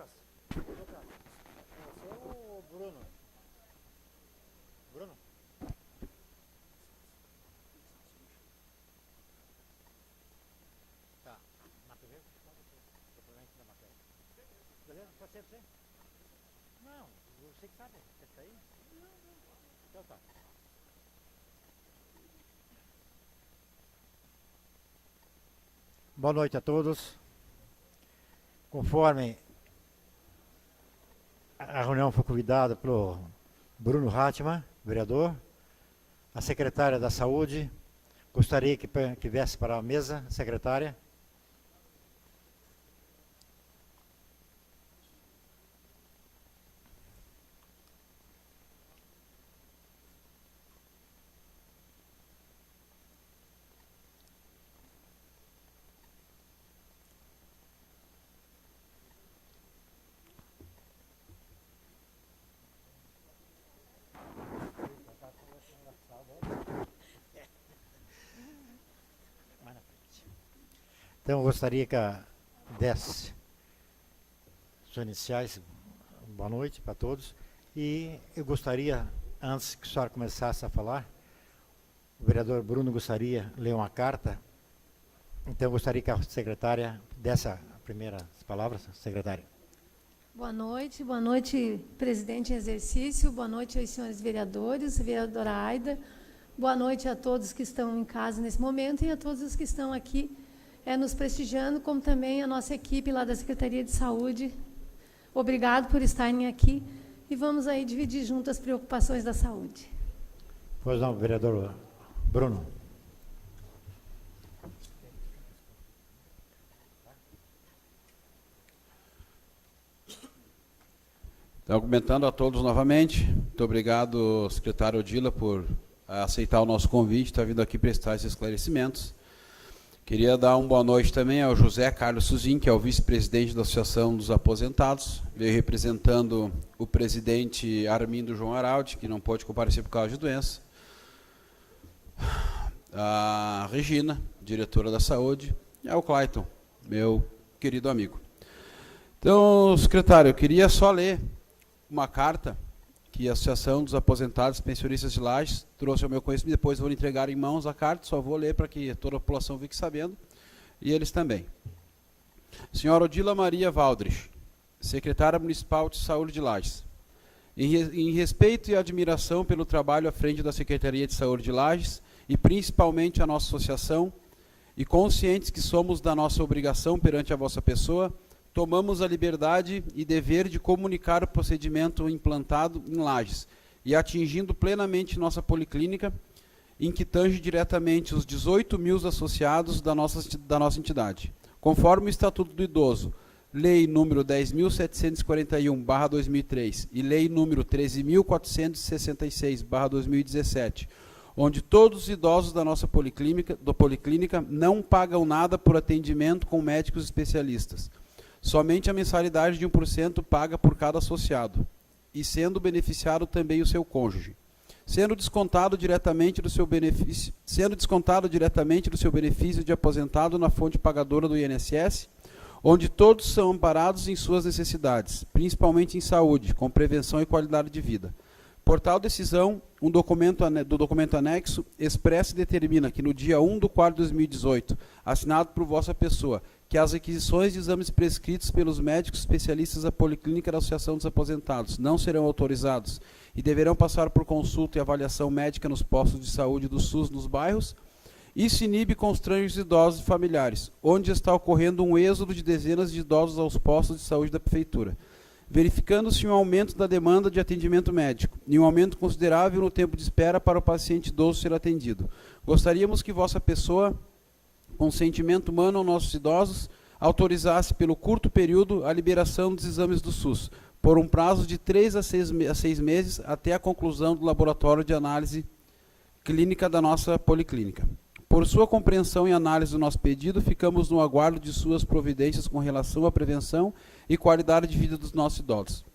Lucas. Lucas. Você é o Bruno. Bruno? Tá. Matheus, propriamente da matéria. Beleza? Pode ser você? Não, você que sabe. Quer sair? Não. Então tá. Boa noite a todos. Conforme a reunião foi convidada pelo Bruno Hatman, vereador, a secretária da Saúde, gostaria que viesse para a mesa, secretária. Então, eu gostaria que desse suas iniciais. Boa noite para todos. E eu gostaria, antes que a senhora começasse a falar, o vereador Bruno gostaria de ler uma carta. Então, eu gostaria que a secretária desse as primeiras palavras. Secretária. Boa noite, presidente em exercício, boa noite aos senhores vereadores, vereadora Aida, boa noite a todos que estão em casa nesse momento e a todos os que estão aqui nos prestigiando, como também a nossa equipe lá da Secretaria de Saúde. Obrigado por estarem aqui e vamos aí dividir junto as preocupações da saúde. Pois não, vereador Bruno. Então, cumprimentando a todos novamente, muito obrigado, secretário Odila, por aceitar o nosso convite, estar vindo aqui prestar esses esclarecimentos. Queria dar uma boa noite também ao José Carlos Suzin, que é o vice-presidente da Associação dos Aposentados, veio representando o presidente Armindo João Araldi, que não pôde comparecer por causa de doença. A Regina, diretora da Saúde, e ao Clayton, meu querido amigo. Então, secretário, eu queria só ler uma carta que a Associação dos Aposentados e Pensionistas de Lages trouxe ao meu conhecimento, depois vou entregar em mãos a carta, só vou ler para que toda a população fique sabendo, e eles também. Senhora Odila Maria Valdrich, secretária municipal de Saúde de Lages. Em respeito e admiração pelo trabalho à frente da Secretaria de Saúde de Lages, e principalmente a nossa associação, e conscientes que somos da nossa obrigação perante a vossa pessoa, tomamos a liberdade e dever de comunicar o procedimento implantado em Lages e atingindo plenamente nossa policlínica, em que tange diretamente os 18 mil associados da nossa entidade. Conforme o Estatuto do Idoso, Lei número 10.741/2003 e Lei número 13.466/2017, onde todos os idosos da nossa policlínica não pagam nada por atendimento com médicos especialistas. Somente a mensalidade de 1% paga por cada associado, e sendo beneficiado também o seu cônjuge. Sendo descontado diretamente do seu benefício de aposentado na fonte pagadora do INSS, onde todos são amparados em suas necessidades, principalmente em saúde, com prevenção e qualidade de vida. Por tal decisão, do documento anexo, expressa e determina que no dia 1/4/2018, assinado por vossa pessoa, que as requisições de exames prescritos pelos médicos especialistas da Policlínica da Associação dos Aposentados não serão autorizados e deverão passar por consulta e avaliação médica nos postos de saúde do SUS nos bairros. Isso inibe e constrange os idosos e familiares, onde está ocorrendo um êxodo de dezenas de idosos aos postos de saúde da Prefeitura, verificando-se um aumento da demanda de atendimento médico e um aumento considerável no tempo de espera para o paciente idoso ser atendido. Gostaríamos que vossa pessoa, com sentimento humano aos nossos idosos, autorizasse pelo curto período a liberação dos exames do SUS, por um prazo de 3 a 6 meses até a conclusão do laboratório de análise clínica da nossa policlínica. Por sua compreensão e análise do nosso pedido, ficamos no aguardo de suas providências com relação à prevenção e qualidade de vida dos nossos idosos.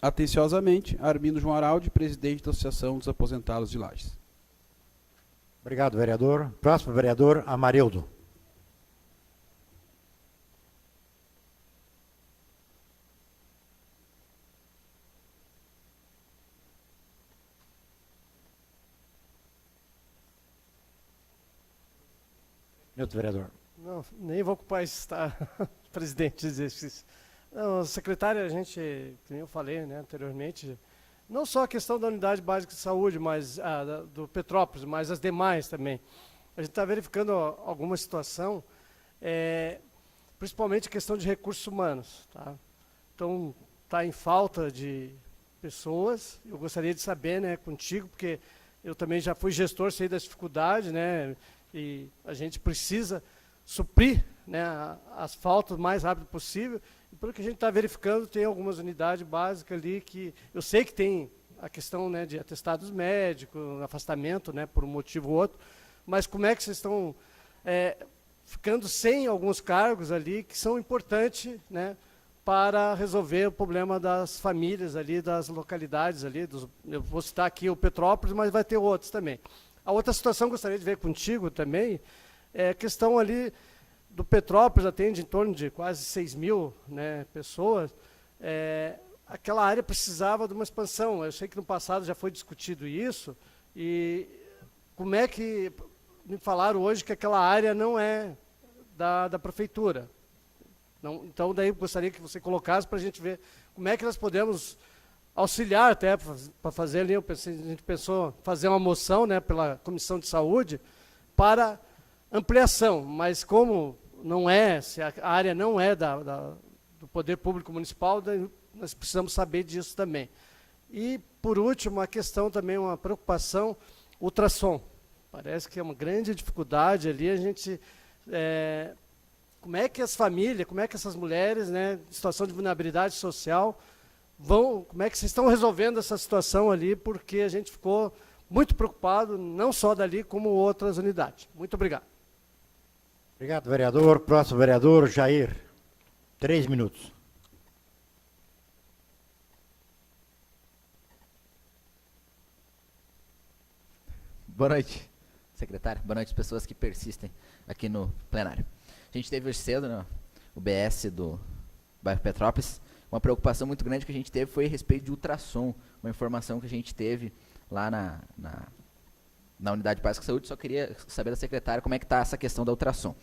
Atenciosamente, Armindo João Araldi, presidente da Associação dos Aposentados de Lages. Obrigado, vereador. Próximo vereador, Amarildo. Minuto, vereador. Não, nem vou ocupar esse presidente de exercício. Não, secretária, a gente, como eu falei, né, anteriormente, não só a questão da unidade básica de saúde, mas do Petrópolis, mas as demais também. A gente está verificando alguma situação, principalmente a questão de recursos humanos. Tá? Então, está em falta de pessoas. Eu gostaria de saber, né, contigo, porque eu também já fui gestor, sei das dificuldades, né, e a gente precisa suprir, né, as faltas o mais rápido possível. E pelo que a gente está verificando, tem algumas unidades básicas ali que eu sei que tem a questão, né, de atestados médicos, afastamento, né, por um motivo ou outro, mas como é que vocês estão ficando sem alguns cargos ali que são importantes, né, para resolver o problema das famílias ali, das localidades ali, eu vou citar aqui o Petrópolis, mas vai ter outros também. A outra situação que eu gostaria de ver contigo também é a questão ali do Petrópolis, atende em torno de quase 6 mil, né, pessoas. Aquela área precisava de uma expansão. Eu sei que no passado já foi discutido isso, e como é que me falaram hoje que aquela área não é da prefeitura. Não, então, daí gostaria que você colocasse para a gente ver como é que nós podemos auxiliar até para fazer ali. A gente pensou fazer uma moção, né, pela Comissão de Saúde para ampliação, mas como não se a área não é do Poder Público Municipal, daí nós precisamos saber disso também. E, por último, a questão também, uma preocupação, ultrassom. Parece que é uma grande dificuldade ali, a gente... como é que as famílias, como é que essas mulheres, né, em situação de vulnerabilidade social, como é que vocês estão resolvendo essa situação ali, porque a gente ficou muito preocupado, não só dali, como outras unidades. Muito obrigado. Obrigado, vereador. Próximo vereador, Jair. 3 minutos. Boa noite, secretário. Boa noite, pessoas que persistem aqui no plenário. A gente teve hoje cedo, né, o BS do bairro Petrópolis. Uma preocupação muito grande que a gente teve foi a respeito de ultrassom, uma informação que a gente teve lá na Unidade Básica de Saúde. Só queria saber da secretária como é que está essa questão da ultrassom.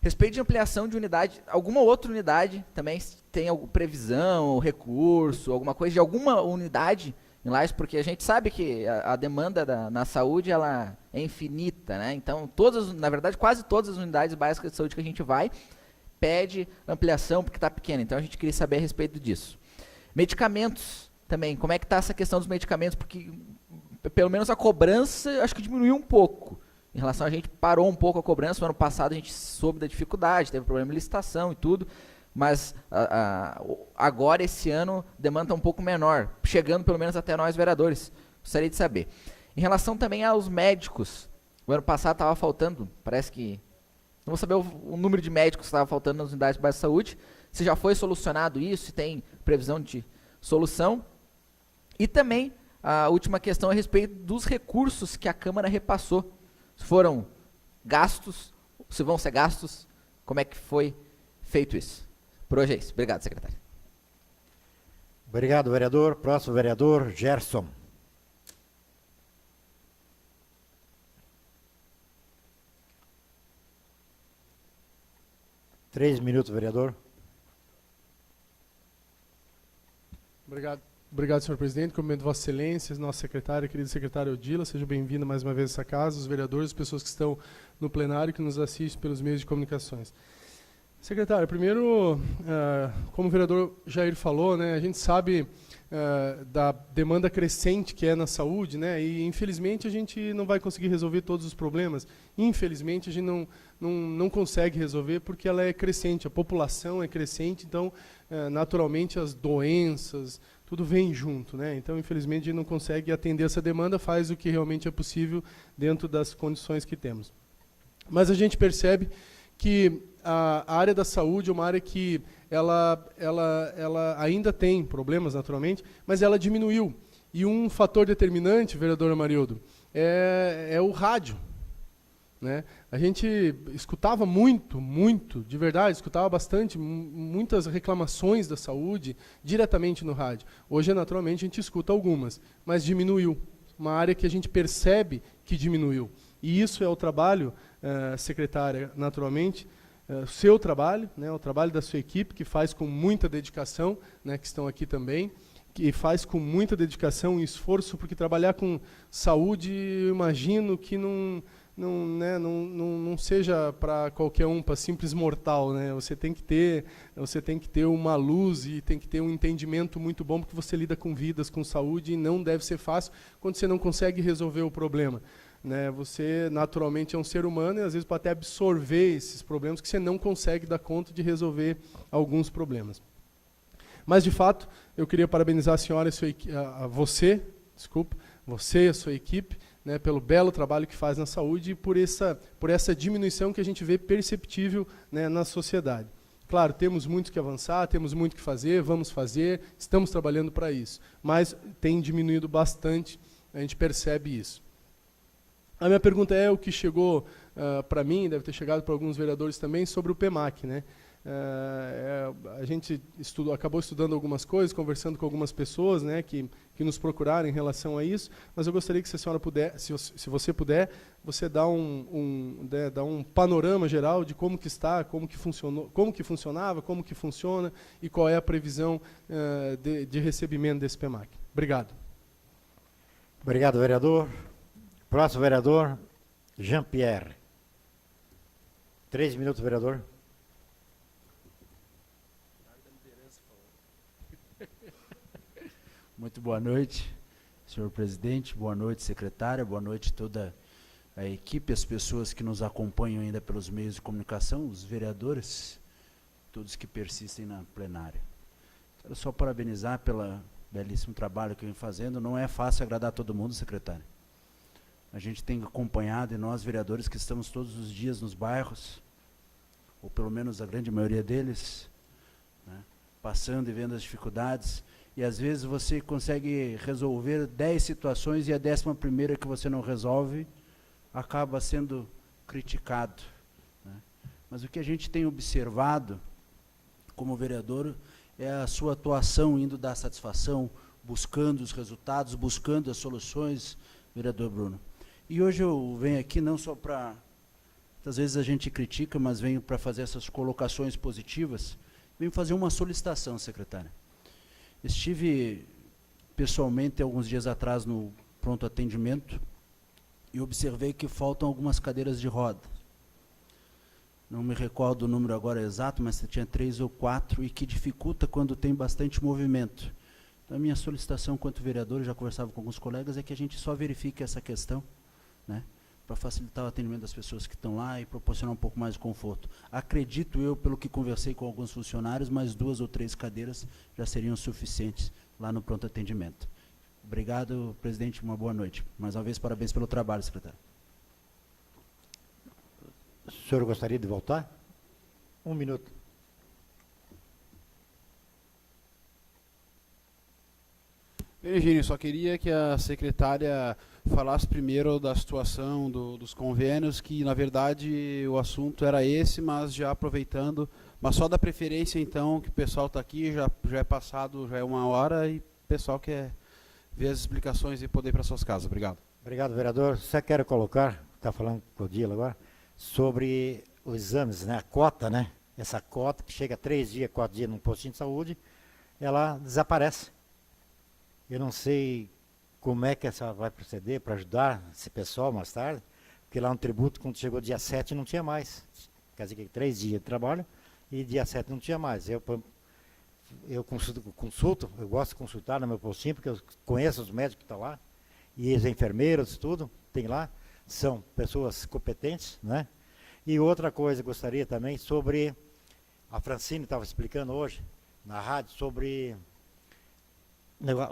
Respeito de ampliação de unidade, alguma outra unidade também tem alguma previsão, recurso, alguma coisa de alguma unidade em Lages, porque a gente sabe que a demanda na saúde ela é infinita, né? Então, na verdade, quase todas as unidades básicas de saúde que a gente vai, pede ampliação porque está pequena. Então, a gente queria saber a respeito disso. Medicamentos também, como é que está essa questão dos medicamentos? Porque, pelo menos, a cobrança, acho que diminuiu um pouco. Em relação a gente, parou um pouco a cobrança. No ano passado, a gente soube da dificuldade, teve problema de licitação e tudo. Mas agora, esse ano, a demanda está um pouco menor, chegando pelo menos até nós, vereadores. Gostaria de saber. Em relação também aos médicos, o ano passado estava faltando, parece que... Não vou saber o número de médicos que estava faltando nas unidades básicas de saúde, se já foi solucionado isso, se tem previsão de solução. E também, a última questão a respeito dos recursos que a Câmara repassou. Se foram gastos, se vão ser gastos, como é que foi feito isso? Por hoje é isso. Obrigado, secretário. Obrigado, vereador. Próximo vereador, Gerson. Três minutos, vereador. Obrigado, senhor presidente. Cumprimento Vossa Excelência, nossa secretária, querido secretário Odila, seja bem-vinda mais uma vez a essa casa, os vereadores, as pessoas que estão no plenário, que nos assistem pelos meios de comunicações. Secretário, primeiro, como o vereador Jair falou, né, a gente sabe da demanda crescente que é na saúde, né, e infelizmente a gente não vai conseguir resolver todos os problemas. Infelizmente a gente não consegue resolver porque ela é crescente, a população é crescente, então naturalmente as doenças, tudo vem junto, né? Então infelizmente a gente não consegue atender essa demanda, faz o que realmente é possível dentro das condições que temos. Mas a gente percebe que a área da saúde é uma área que ela ainda tem problemas, naturalmente, mas ela diminuiu. E um fator determinante, vereador Amarildo, é o rádio. Né? A gente escutava muito, de verdade, escutava bastante, muitas reclamações da saúde diretamente no rádio. Hoje, naturalmente, a gente escuta algumas, mas diminuiu. Uma área que a gente percebe que diminuiu. E isso é o trabalho, secretária, naturalmente, seu trabalho, né, o trabalho da sua equipe, que faz com muita dedicação, né, que estão aqui também, que faz com muita dedicação e esforço, porque trabalhar com saúde, eu imagino que não seja para qualquer um, para simples mortal, né? Você tem que ter uma luz e tem que ter um entendimento muito bom, porque você lida com vidas, com saúde, e não deve ser fácil quando você não consegue resolver o problema, né? Você naturalmente é um ser humano e às vezes pode até absorver esses problemas que você não consegue dar conta de resolver alguns problemas. Mas de fato, eu queria parabenizar a senhora e você e a sua equipe, né, pelo belo trabalho que faz na saúde e por essa diminuição que a gente vê perceptível, né, na sociedade. Claro, temos muito que avançar, temos muito que fazer, vamos fazer, estamos trabalhando para isso, mas tem diminuído bastante, a gente percebe isso. A minha pergunta é o que chegou para mim, deve ter chegado para alguns vereadores também, sobre o PEMAC, né? A gente acabou estudando algumas coisas, conversando com algumas pessoas, né, que nos procuraram em relação a isso, mas eu gostaria que se a senhora puder, se você puder, você dá um panorama geral de como que está, como que funcionou, como que funcionava, como que funciona e qual é a previsão de recebimento desse PEMAC. Obrigado. Obrigado, vereador. Próximo vereador, Jean-Pierre. 3 minutos, vereador. Muito boa noite, senhor presidente, boa noite, secretária, boa noite toda a equipe, as pessoas que nos acompanham ainda pelos meios de comunicação, os vereadores, todos que persistem na plenária. Quero só parabenizar pelo belíssimo trabalho que vem fazendo. Não é fácil agradar todo mundo, secretária. A gente tem acompanhado, e nós, vereadores, que estamos todos os dias nos bairros, ou pelo menos a grande maioria deles, né, passando e vendo as dificuldades, e às vezes você consegue resolver 10 situações e a 11ª que você não resolve acaba sendo criticado, né? Mas o que a gente tem observado como vereador é a sua atuação indo dar satisfação, buscando os resultados, buscando as soluções, vereador Bruno. E hoje eu venho aqui não só para, às vezes a gente critica, mas venho para fazer essas colocações positivas, venho fazer uma solicitação, secretária. Estive pessoalmente alguns dias atrás no pronto atendimento e observei que faltam algumas cadeiras de roda. Não me recordo o número agora exato, mas tinha 3 ou 4 e que dificulta quando tem bastante movimento. Então a minha solicitação quanto vereador, já conversava com alguns colegas, é que a gente só verifique essa questão, né, para facilitar o atendimento das pessoas que estão lá e proporcionar um pouco mais de conforto. Acredito eu, pelo que conversei com alguns funcionários, mais 2 ou 3 cadeiras já seriam suficientes lá no pronto atendimento. Obrigado, presidente, uma boa noite. Mais uma vez, parabéns pelo trabalho, secretário. O senhor gostaria de voltar? 1 minuto. Virgínio, só queria que a secretária falasse primeiro da situação dos convênios, que na verdade o assunto era esse, mas já aproveitando, mas só da preferência então, que o pessoal está aqui, já é passado, já é 1 hora, e o pessoal quer ver as explicações e poder ir para suas casas. Obrigado. Obrigado, vereador. Só quero colocar, está falando com o Dila agora, sobre os exames, né, a cota, né, essa cota que chega 3 dias, 4 dias num postinho de saúde, ela desaparece. Eu não sei como é que essa vai proceder para ajudar esse pessoal mais tarde, porque lá no tributo, quando chegou dia 7, não tinha mais. Quer dizer que 3 dias de trabalho e dia 7 não tinha mais. Eu consulto, eu gosto de consultar no meu postinho, porque eu conheço os médicos que estão lá, e os enfermeiros, tudo, tem lá, são pessoas competentes, né? E outra coisa, gostaria também sobre, a Francine estava explicando hoje, na rádio, sobre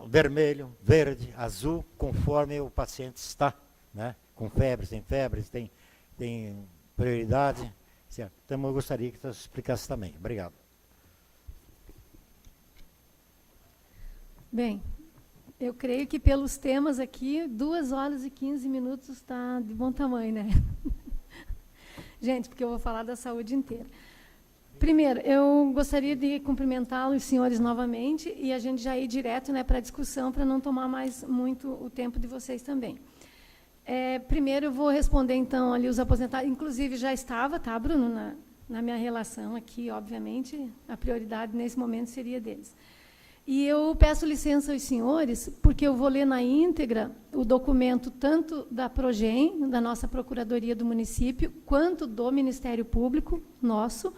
vermelho, verde, azul, conforme o paciente está, né? Com febre, sem febre, tem prioridade, certo? Então eu gostaria que você explicasse também. Obrigado. Bem, eu creio que pelos temas aqui, 2 horas e 15 minutos está de bom tamanho, né? Gente, porque eu vou falar da saúde inteira. Primeiro, eu gostaria de cumprimentar os senhores novamente e a gente já ir direto, né, para a discussão, para não tomar mais muito o tempo de vocês também. Primeiro eu vou responder, então, ali os aposentados. Inclusive, já estava, tá, Bruno, na minha relação aqui, obviamente, a prioridade nesse momento seria deles. E eu peço licença aos senhores, porque eu vou ler na íntegra o documento tanto da Progem, da nossa Procuradoria do município, quanto do Ministério Público, nosso,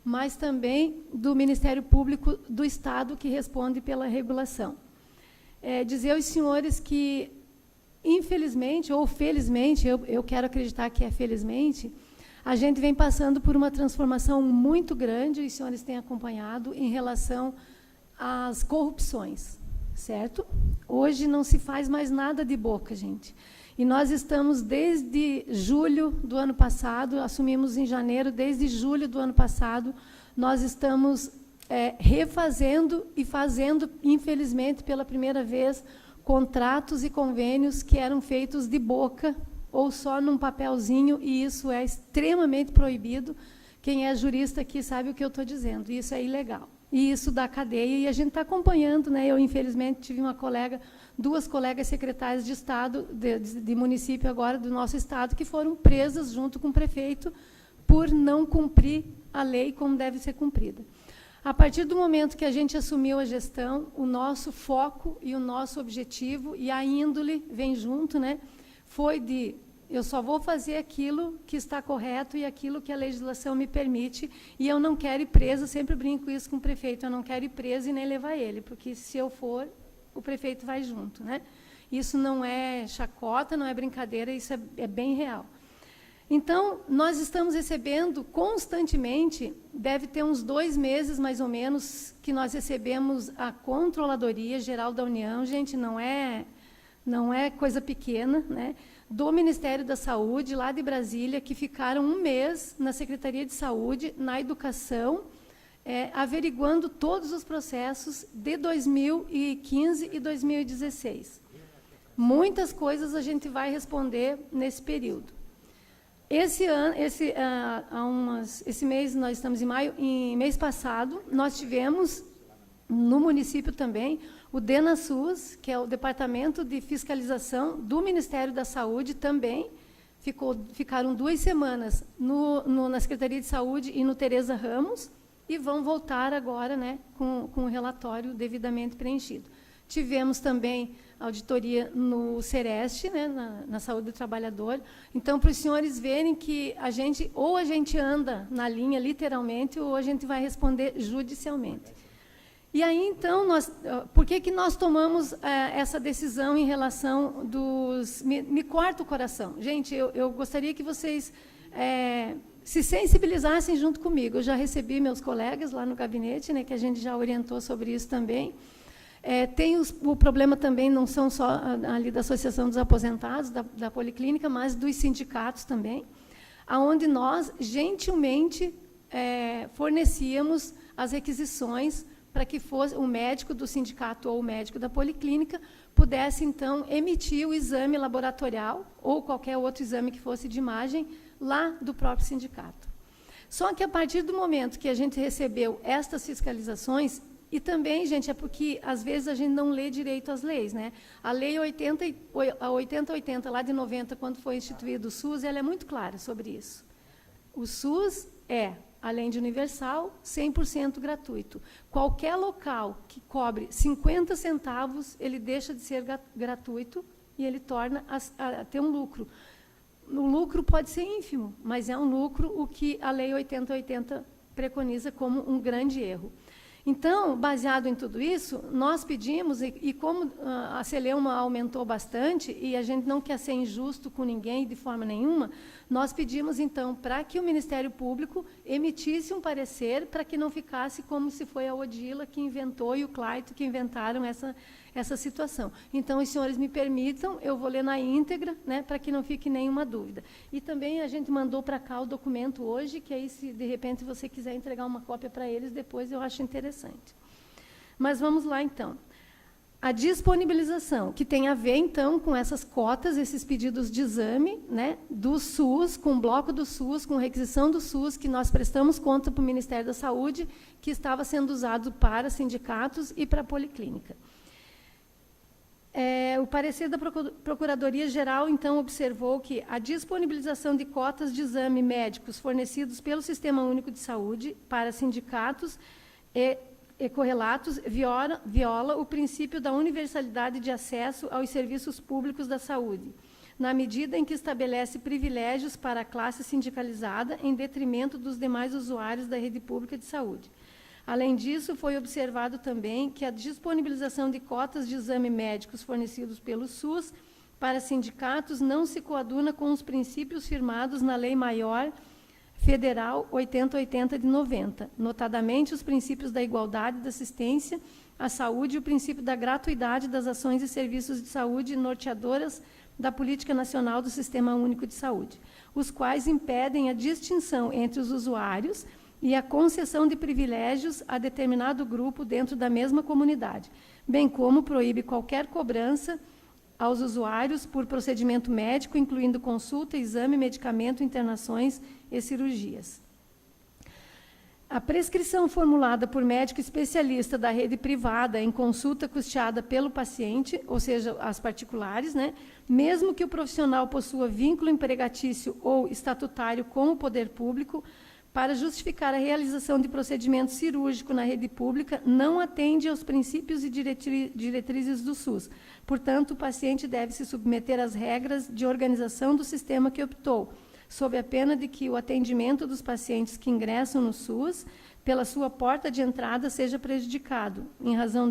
mas também do Ministério Público do Estado, que responde pela regulação. Dizer aos senhores que, infelizmente, ou felizmente, eu quero acreditar que é felizmente, a gente vem passando por uma transformação muito grande, e os senhores têm acompanhado, em relação às corrupções, certo? Hoje não se faz mais nada de boca, gente. E nós estamos desde julho do ano passado, assumimos em janeiro, desde julho do ano passado, nós estamos refazendo e fazendo, infelizmente, pela primeira vez, contratos e convênios que eram feitos de boca ou só num papelzinho, e isso é extremamente proibido. Quem é jurista aqui sabe o que eu estou dizendo, isso é ilegal. E isso dá cadeia, e a gente está acompanhando, né? Eu, infelizmente, tive duas colegas secretárias de Estado, de município agora, do nosso Estado, que foram presas junto com o prefeito por não cumprir a lei como deve ser cumprida. A partir do momento que a gente assumiu a gestão, o nosso foco e o nosso objetivo, e a índole vem junto, né? Foi de: eu só vou fazer aquilo que está correto e aquilo que a legislação me permite, e eu não quero ir presa, sempre brinco isso com o prefeito, eu não quero ir presa e nem levar ele, porque se eu for, o prefeito vai junto, né? Isso não é chacota, não é brincadeira, isso é bem real. Então, nós estamos recebendo constantemente, deve ter uns 2 meses, mais ou menos, que nós recebemos a Controladoria Geral da União, gente, não é coisa pequena, né? Do Ministério da Saúde, lá de Brasília, que ficaram 1 mês na Secretaria de Saúde, na Educação, averiguando todos os processos de 2015 e 2016. Muitas coisas a gente vai responder nesse período. Esse mês, nós estamos em maio, mês passado, nós tivemos, no município também, o DENASUS, que é o Departamento de Fiscalização do Ministério da Saúde, também ficaram 2 semanas na Secretaria de Saúde e no Tereza Ramos, e vão voltar agora, né, com o relatório devidamente preenchido. Tivemos também auditoria no Sereste, né, na Saúde do Trabalhador. Então, para os senhores verem que a gente anda na linha, literalmente, ou a gente vai responder judicialmente. E aí, então, por que nós tomamos essa decisão em relação dos... Me corta o coração. Gente, eu gostaria que vocês se sensibilizassem junto comigo. Eu já recebi meus colegas lá no gabinete, né, que a gente já orientou sobre isso também. Tem o problema também, não são só ali da Associação dos Aposentados, da Policlínica, mas dos sindicatos também, onde nós, gentilmente, fornecíamos as requisições para que fosse o médico do sindicato ou o médico da Policlínica pudesse, então, emitir o exame laboratorial ou qualquer outro exame que fosse de imagem lá do próprio sindicato. Só que, a partir do momento que a gente recebeu estas fiscalizações, e também, gente, é porque, às vezes, a gente não lê direito as leis, né? A Lei 8080, lá de 90, quando foi instituído o SUS, ela é muito clara sobre isso. O SUS além de universal, 100% gratuito. Qualquer local que cobre 50 centavos, ele deixa de ser gratuito e ele torna a ter um lucro. O lucro pode ser ínfimo, mas é um lucro, o que a Lei 8080 preconiza como um grande erro. Então, baseado em tudo isso, nós pedimos, e como a Celeuma aumentou bastante, e a gente não quer ser injusto com ninguém de forma nenhuma, nós pedimos, então, para que o Ministério Público emitisse um parecer para que não ficasse como se foi a Odila que inventou e o Claito que inventaram essa situação. Então, os senhores me permitam, eu vou ler na íntegra, né, para que não fique nenhuma dúvida. E também a gente mandou para cá o documento hoje, que aí, se de repente você quiser entregar uma cópia para eles, depois eu acho interessante. Mas vamos lá, então. A disponibilização, que tem a ver, então, com essas cotas, esses pedidos de exame, né, do SUS, com o bloco do SUS, com requisição do SUS, que nós prestamos conta para o Ministério da Saúde, que estava sendo usado para sindicatos e para a Policlínica. O parecer da Procuradoria-Geral, então, observou que a disponibilização de cotas de exame médicos fornecidos pelo Sistema Único de Saúde para sindicatos e correlatos viola o princípio da universalidade de acesso aos serviços públicos da saúde, na medida em que estabelece privilégios para a classe sindicalizada em detrimento dos demais usuários da rede pública de saúde. Além disso, foi observado também que a disponibilização de cotas de exame médicos fornecidos pelo SUS para sindicatos não se coaduna com os princípios firmados na Lei Maior Federal 8080 de 90, notadamente os princípios da igualdade da assistência à saúde e o princípio da gratuidade das ações e serviços de saúde norteadoras da Política Nacional do Sistema Único de Saúde, os quais impedem a distinção entre os usuários e a concessão de privilégios a determinado grupo dentro da mesma comunidade, bem como proíbe qualquer cobrança aos usuários por procedimento médico, incluindo consulta, exame, medicamento, internações e cirurgias. A prescrição formulada por médico especialista da rede privada em consulta custeada pelo paciente, ou seja, as particulares, mesmo que o profissional possua vínculo empregatício ou estatutário com o poder público, para justificar a realização de procedimento cirúrgico na rede pública, não atende aos princípios e diretrizes do SUS. Portanto, o paciente deve se submeter às regras de organização do sistema que optou, sob a pena de que o atendimento dos pacientes que ingressam no SUS, pela sua porta de entrada, seja prejudicado, em razão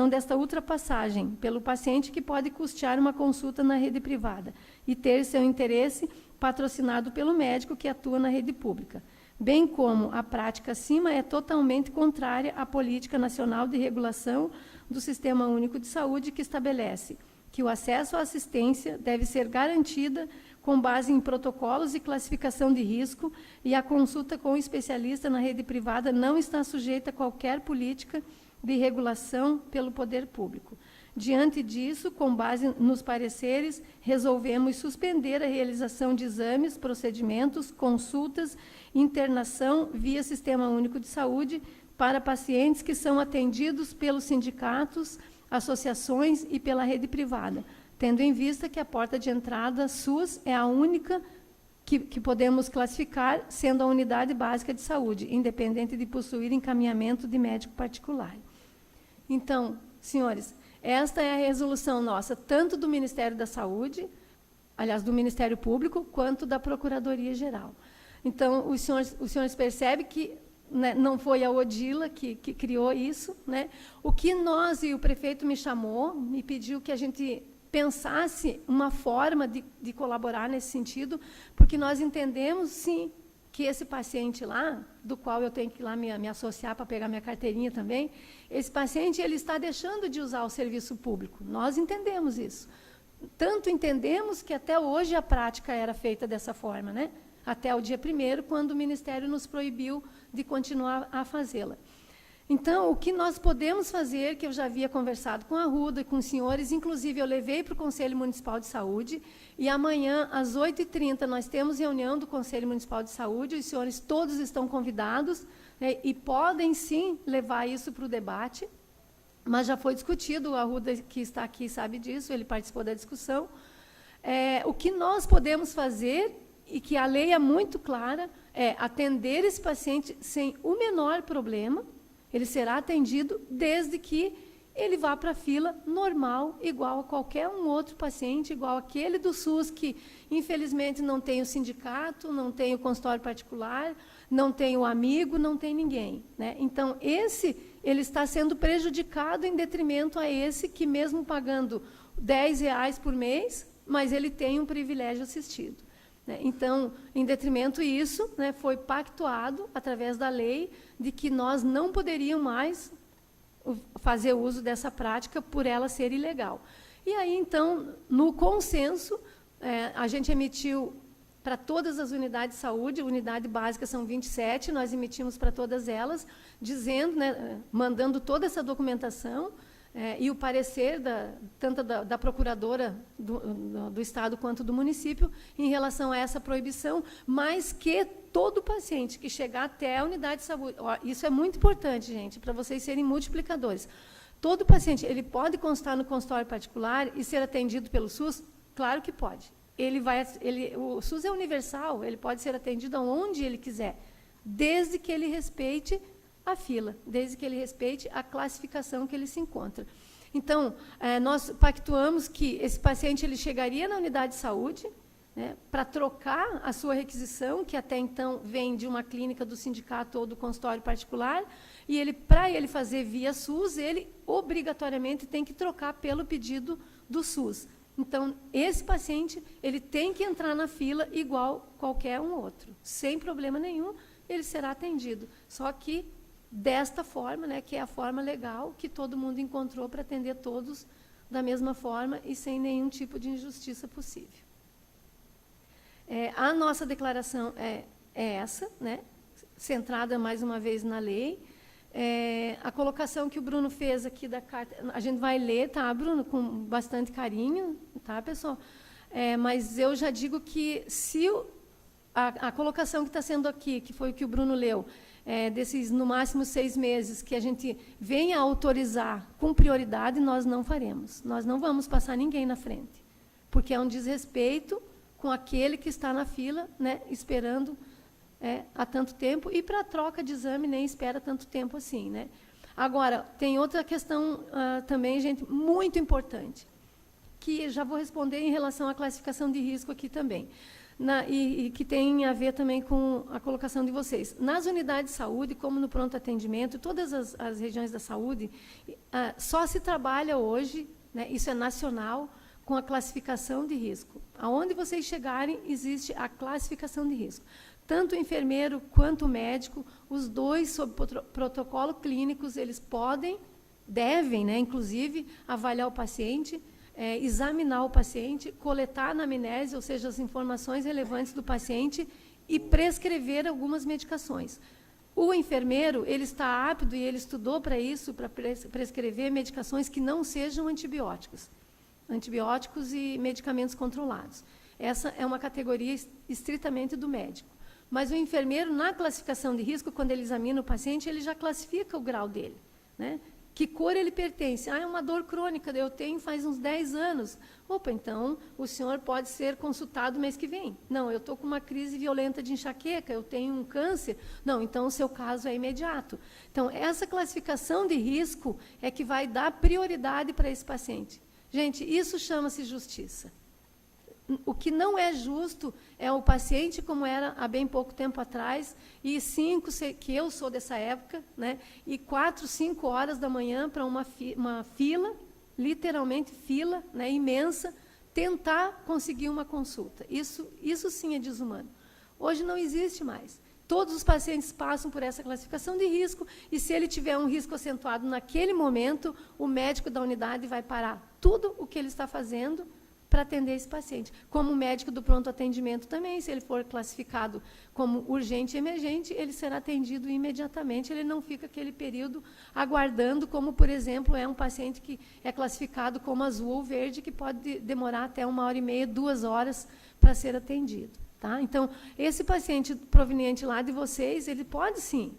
desta ultrapassagem, pelo paciente que pode custear uma consulta na rede privada e ter seu interesse patrocinado pelo médico que atua na rede pública, bem como a prática acima é totalmente contrária à Política Nacional de Regulação do Sistema Único de Saúde, que estabelece que o acesso à assistência deve ser garantida com base em protocolos e classificação de risco e a consulta com o especialista na rede privada não está sujeita a qualquer política de regulação pelo poder público. Diante disso, com base nos pareceres, resolvemos suspender a realização de exames, procedimentos, consultas, internação via Sistema Único de Saúde para pacientes que são atendidos pelos sindicatos, associações e pela rede privada, tendo em vista que a porta de entrada SUS é a única que podemos classificar, sendo a unidade básica de saúde, independente de possuir encaminhamento de médico particular. Então, senhores, esta é a resolução nossa, tanto do Ministério da Saúde, aliás, do Ministério Público, quanto da Procuradoria-Geral. Então, os senhores percebem que não foi a Odila que criou isso. O que nós e o prefeito me chamou, me pediu que a gente pensasse uma forma de colaborar nesse sentido, porque nós entendemos, sim, que esse paciente lá, do qual eu tenho que ir lá me associar para pegar minha carteirinha também, esse paciente ele está deixando de usar o serviço público. Nós entendemos isso. Tanto entendemos que até hoje a prática era feita dessa forma, até o dia 1º, quando o Ministério nos proibiu de continuar a fazê-la. Então, o que nós podemos fazer, que eu já havia conversado com a Ruda e com os senhores, inclusive eu levei para o Conselho Municipal de Saúde, e amanhã, às 8h30, nós temos reunião do Conselho Municipal de Saúde, os senhores todos estão convidados, e podem, sim, levar isso para o debate, mas já foi discutido, a Ruda, que está aqui, sabe disso, ele participou da discussão. O que nós podemos fazer, e que a lei é muito clara, é atender esse paciente sem o menor problema. Ele será atendido desde que ele vá para a fila normal, igual a qualquer um outro paciente, igual aquele do SUS que, infelizmente, não tem o sindicato, não tem o consultório particular, não tem o amigo, não tem ninguém. Então, ele está sendo prejudicado em detrimento a esse que, mesmo pagando R$10 por mês, mas ele tem um privilégio assistido. Então, em detrimento disso, foi pactuado, através da lei, de que nós não poderíamos mais fazer uso dessa prática por ela ser ilegal. E aí, então, no consenso, a gente emitiu para todas as unidades de saúde, unidade básica são 27, nós emitimos para todas elas, dizendo, mandando toda essa documentação, e o parecer tanto da procuradora do Estado quanto do município em relação a essa proibição, mas que todo paciente que chegar até a unidade de saúde, isso é muito importante, gente, para vocês serem multiplicadores, Todo paciente, ele pode constar no consultório particular e ser atendido pelo SUS? Claro que pode. O SUS é universal, ele pode ser atendido aonde ele quiser, desde que ele respeite a fila, desde que ele respeite a classificação que ele se encontra. Então, nós pactuamos que esse paciente ele chegaria na unidade de saúde, né, para trocar a sua requisição, que até então vem de uma clínica do sindicato ou do consultório particular, e para ele fazer via SUS, ele obrigatoriamente tem que trocar pelo pedido do SUS. Então, esse paciente ele tem que entrar na fila igual qualquer um outro, sem problema nenhum, ele será atendido. Só que desta forma, né, que é a forma legal que todo mundo encontrou para atender todos da mesma forma e sem nenhum tipo de injustiça possível. A nossa declaração é essa, né, centrada mais uma vez na lei. A colocação que o Bruno fez aqui da carta, a gente vai ler, tá, Bruno, com bastante carinho, tá, pessoal? Mas eu já digo que se a colocação que está sendo aqui, que foi o que o Bruno leu, desses, no máximo, 6 meses, que a gente venha a autorizar com prioridade, nós não faremos. Nós não vamos passar ninguém na frente, porque é um desrespeito com aquele que está na fila, né, esperando há tanto tempo, e para a troca de exame nem espera tanto tempo assim, né? Agora, tem outra questão também, gente, muito importante, que já vou responder em relação à classificação de risco aqui também, e que tem a ver também com a colocação de vocês. Nas unidades de saúde, como no pronto atendimento, todas as regiões da saúde, só se trabalha hoje, né, isso é nacional, com a classificação de risco. Aonde vocês chegarem, existe a classificação de risco. Tanto o enfermeiro quanto o médico, os dois, sob protocolo clínicos, eles devem, né, inclusive, avaliar o paciente, examinar o paciente, coletar a anamnese, ou seja, as informações relevantes do paciente, e prescrever algumas medicações. O enfermeiro, ele está apto e ele estudou para isso, para prescrever medicações que não sejam antibióticos e medicamentos controlados. Essa é uma categoria estritamente do médico. Mas o enfermeiro, na classificação de risco, quando ele examina o paciente, ele já classifica o grau dele, né? Que cor ele pertence? É uma dor crônica, eu tenho faz uns 10 anos. Opa, então o senhor pode ser consultado mês que vem. Não, eu estou com uma crise violenta de enxaqueca, eu tenho um câncer. Não, então o seu caso é imediato. Então, essa classificação de risco é que vai dar prioridade para esse paciente. Gente, isso chama-se justiça. O que não é justo é o paciente, como era há bem pouco tempo atrás, e que eu sou dessa época, né, e 4, 5 horas da manhã para uma fila, literalmente fila, né, imensa, tentar conseguir uma consulta. Isso sim é desumano. Hoje não existe mais. Todos os pacientes passam por essa classificação de risco, e se ele tiver um risco acentuado naquele momento, o médico da unidade vai parar tudo o que ele está fazendo para atender esse paciente. Como o médico do pronto atendimento também, se ele for classificado como urgente e emergente, ele será atendido imediatamente, ele não fica aquele período aguardando, como, por exemplo, é um paciente que é classificado como azul ou verde, que pode demorar até 1h30, 2 horas para ser atendido. Tá? Então, esse paciente proveniente lá de vocês, ele pode sim,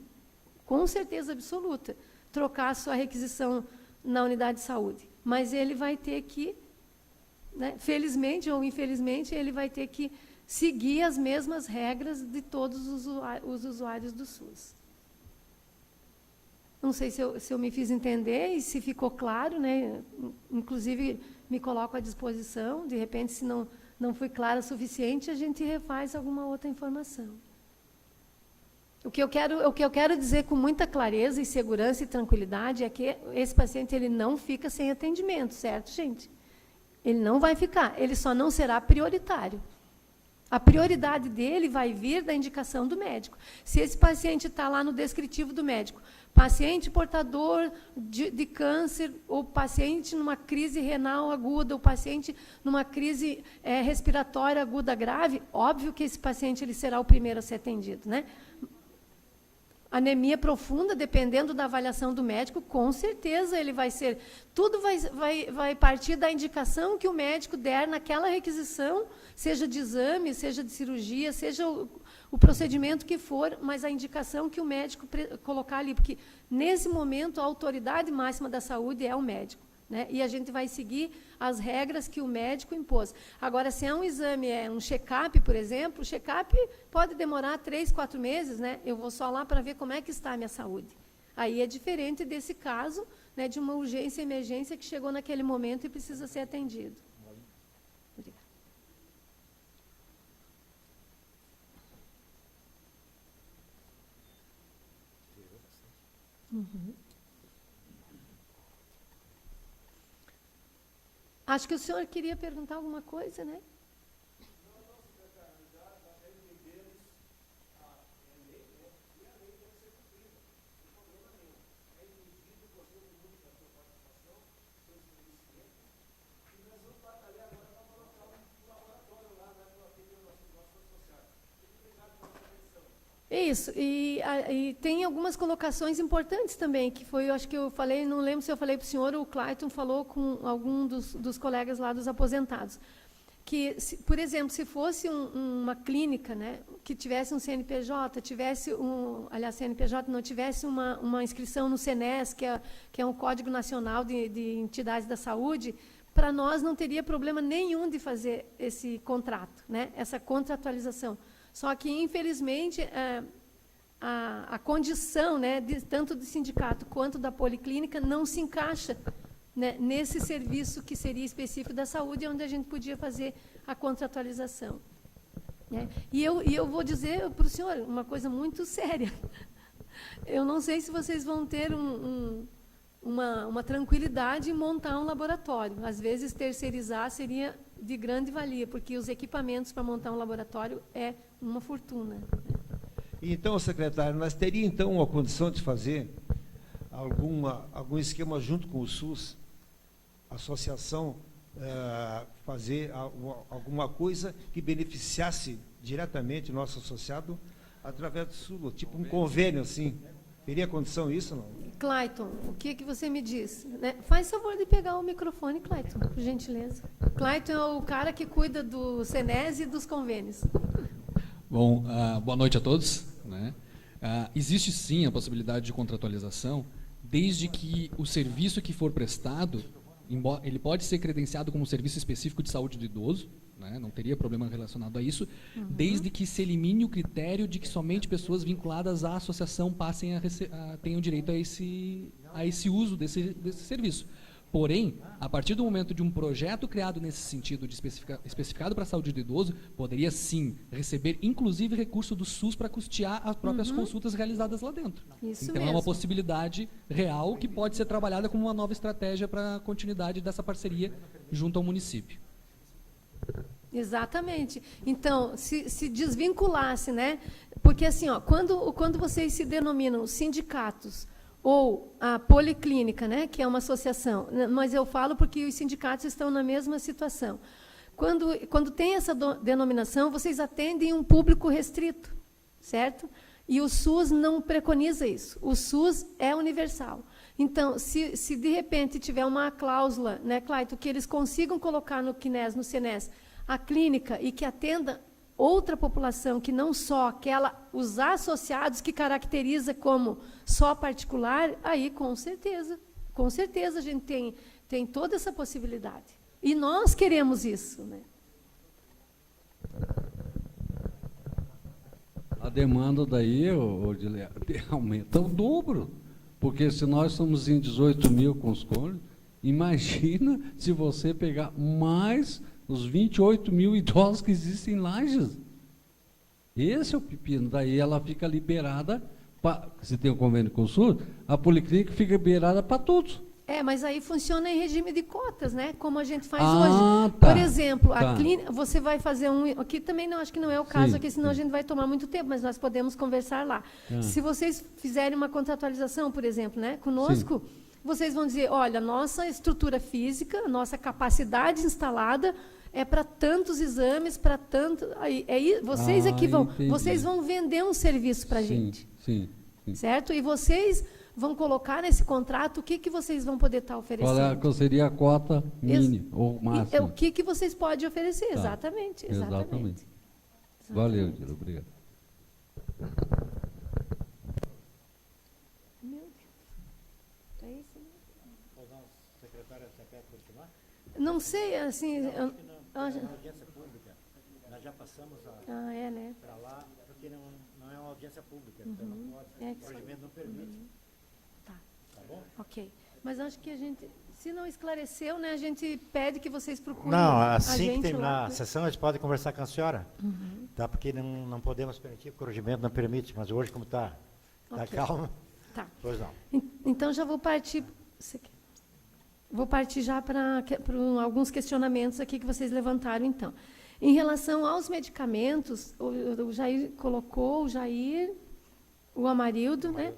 com certeza absoluta, trocar a sua requisição na unidade de saúde, mas ele vai ter que, né, felizmente ou infelizmente, ele vai ter que seguir as mesmas regras de todos os usuários do SUS. Não sei se eu me fiz entender e se ficou claro, né? Inclusive, me coloco à disposição, de repente, se não fui clara o suficiente, a gente refaz alguma outra informação. O que eu quero dizer com muita clareza e segurança e tranquilidade é que esse paciente ele não fica sem atendimento, certo, gente? Ele não vai ficar, ele só não será prioritário. A prioridade dele vai vir da indicação do médico. Se esse paciente está lá no descritivo do médico, paciente portador de câncer, ou paciente numa crise renal aguda, ou paciente numa crise respiratória aguda grave, óbvio que esse paciente ele será o primeiro a ser atendido, né? Anemia profunda, dependendo da avaliação do médico, com certeza ele vai ser. Tudo vai partir da indicação que o médico der naquela requisição, seja de exame, seja de cirurgia, seja o procedimento que for, mas a indicação que o médico colocar ali, porque nesse momento a autoridade máxima da saúde é o médico, né? E a gente vai seguir as regras que o médico impôs. Agora, se é um exame, é um check-up, por exemplo, o check-up pode demorar 3, 4 meses, né? Eu vou só lá para ver como é que está a minha saúde. Aí é diferente desse caso, né, de uma urgência, emergência que chegou naquele momento e precisa ser atendido. Obrigada. Uhum. Acho que o senhor queria perguntar alguma coisa, né? Isso, e tem algumas colocações importantes também, que foi, eu acho que eu falei, não lembro se eu falei para o senhor, o Clayton falou com algum dos colegas lá dos aposentados, que, por exemplo, se fosse uma clínica, né, que tivesse um CNPJ, aliás, CNPJ não tivesse uma inscrição no SENES, que é um Código Nacional de Entidades da Saúde, para nós não teria problema nenhum de fazer esse contrato, né, essa contratualização. Só que, infelizmente, a condição, né, tanto do sindicato quanto da policlínica não se encaixa, né, nesse serviço que seria específico da saúde, onde a gente podia fazer a contratualização. Né? E eu vou dizer para o senhor uma coisa muito séria. Eu não sei se vocês vão ter uma tranquilidade em montar um laboratório. Às vezes, terceirizar seria de grande valia, porque os equipamentos para montar um laboratório é uma fortuna. Então, secretário, nós teríamos, então, a condição de fazer algum esquema junto com o SUS, associação, fazer alguma coisa que beneficiasse diretamente o nosso associado através do SUS, tipo um convênio, assim. Teria condição isso, não? Clayton, o que você me diz? Né? Faz favor de pegar o microfone, Clayton, por gentileza. Clayton é o cara que cuida do SENES e dos convênios. Bom, boa noite a todos. Né? Existe sim a possibilidade de contratualização, desde que o serviço que for prestado, ele pode ser credenciado como serviço específico de saúde do idoso, né? Não teria problema relacionado a isso, desde que se elimine o critério de que somente pessoas vinculadas à associação passem tenham direito a esse uso desse serviço. Porém, a partir do momento de um projeto criado nesse sentido, especificado para a saúde do idoso, poderia sim receber, inclusive, recurso do SUS para custear as próprias consultas realizadas lá dentro. Isso então, mesmo. é uma possibilidade real que pode ser trabalhada como uma nova estratégia para a continuidade dessa parceria junto ao município. Exatamente. Então, se desvinculasse, né? Porque, assim, ó, quando vocês se denominam sindicatos ou a policlínica, né, que é uma associação, mas eu falo porque os sindicatos estão na mesma situação. Quando tem essa denominação, vocês atendem um público restrito, certo? E o SUS não preconiza isso. O SUS é universal. Então, se de repente tiver uma cláusula, né, Clayton, que eles consigam colocar no CNES, no SENES, a clínica e que atenda outra população que não só os associados que caracteriza como só particular, aí com certeza a gente tem toda essa possibilidade. E nós queremos isso, né? A demanda daí, aumenta o dobro, porque se nós somos em 18 mil com os cônjuges, imagina se você pegar mais os 28 mil idosos que existem em Lages. Esse é o pepino. Daí ela fica liberada, se tem um convênio com o SUS, a policlínica fica liberada para todos. Mas aí funciona em regime de cotas, né? Como a gente faz hoje. Por exemplo, a clínica, você vai fazer aqui também não, acho que não é o caso aqui, senão a gente vai tomar muito tempo, mas nós podemos conversar lá. Se vocês fizerem uma contratualização, por exemplo, né, conosco, vocês vão dizer, olha, nossa estrutura física, nossa capacidade instalada é para tantos exames, para tanto. Vocês aqui vocês vão vender um serviço para a gente. Sim. Certo? E vocês vão colocar nesse contrato o que vocês vão poder estar oferecendo. Qual seria a cota mínima ou máxima? O que vocês podem oferecer, exatamente. Valeu, Dila, obrigado. Meu Deus. É isso? Secretária, você quer continuar? Não sei, assim... Não, eu- acho que não. ah, É já- uma audiência pública. Nós já passamos é, né? para lá, porque não é uma audiência pública. Então Uhum. não pode, É o que- regimento não permite. Tá. Tá bom? Ok. Mas acho que a gente, se não esclareceu, né, a gente pede que vocês procurem Não, a assim que gente terminar lá, a né? sessão, eles podem conversar com a senhora. Uhum. Tá? Porque não podemos permitir, porque o regimento não permite. Mas hoje, como está Ok. calmo, Tá. pois não. Então já vou partir. Vou partir já para alguns questionamentos aqui que vocês levantaram, então. Em relação aos medicamentos, o Jair colocou, o Amarildo, né?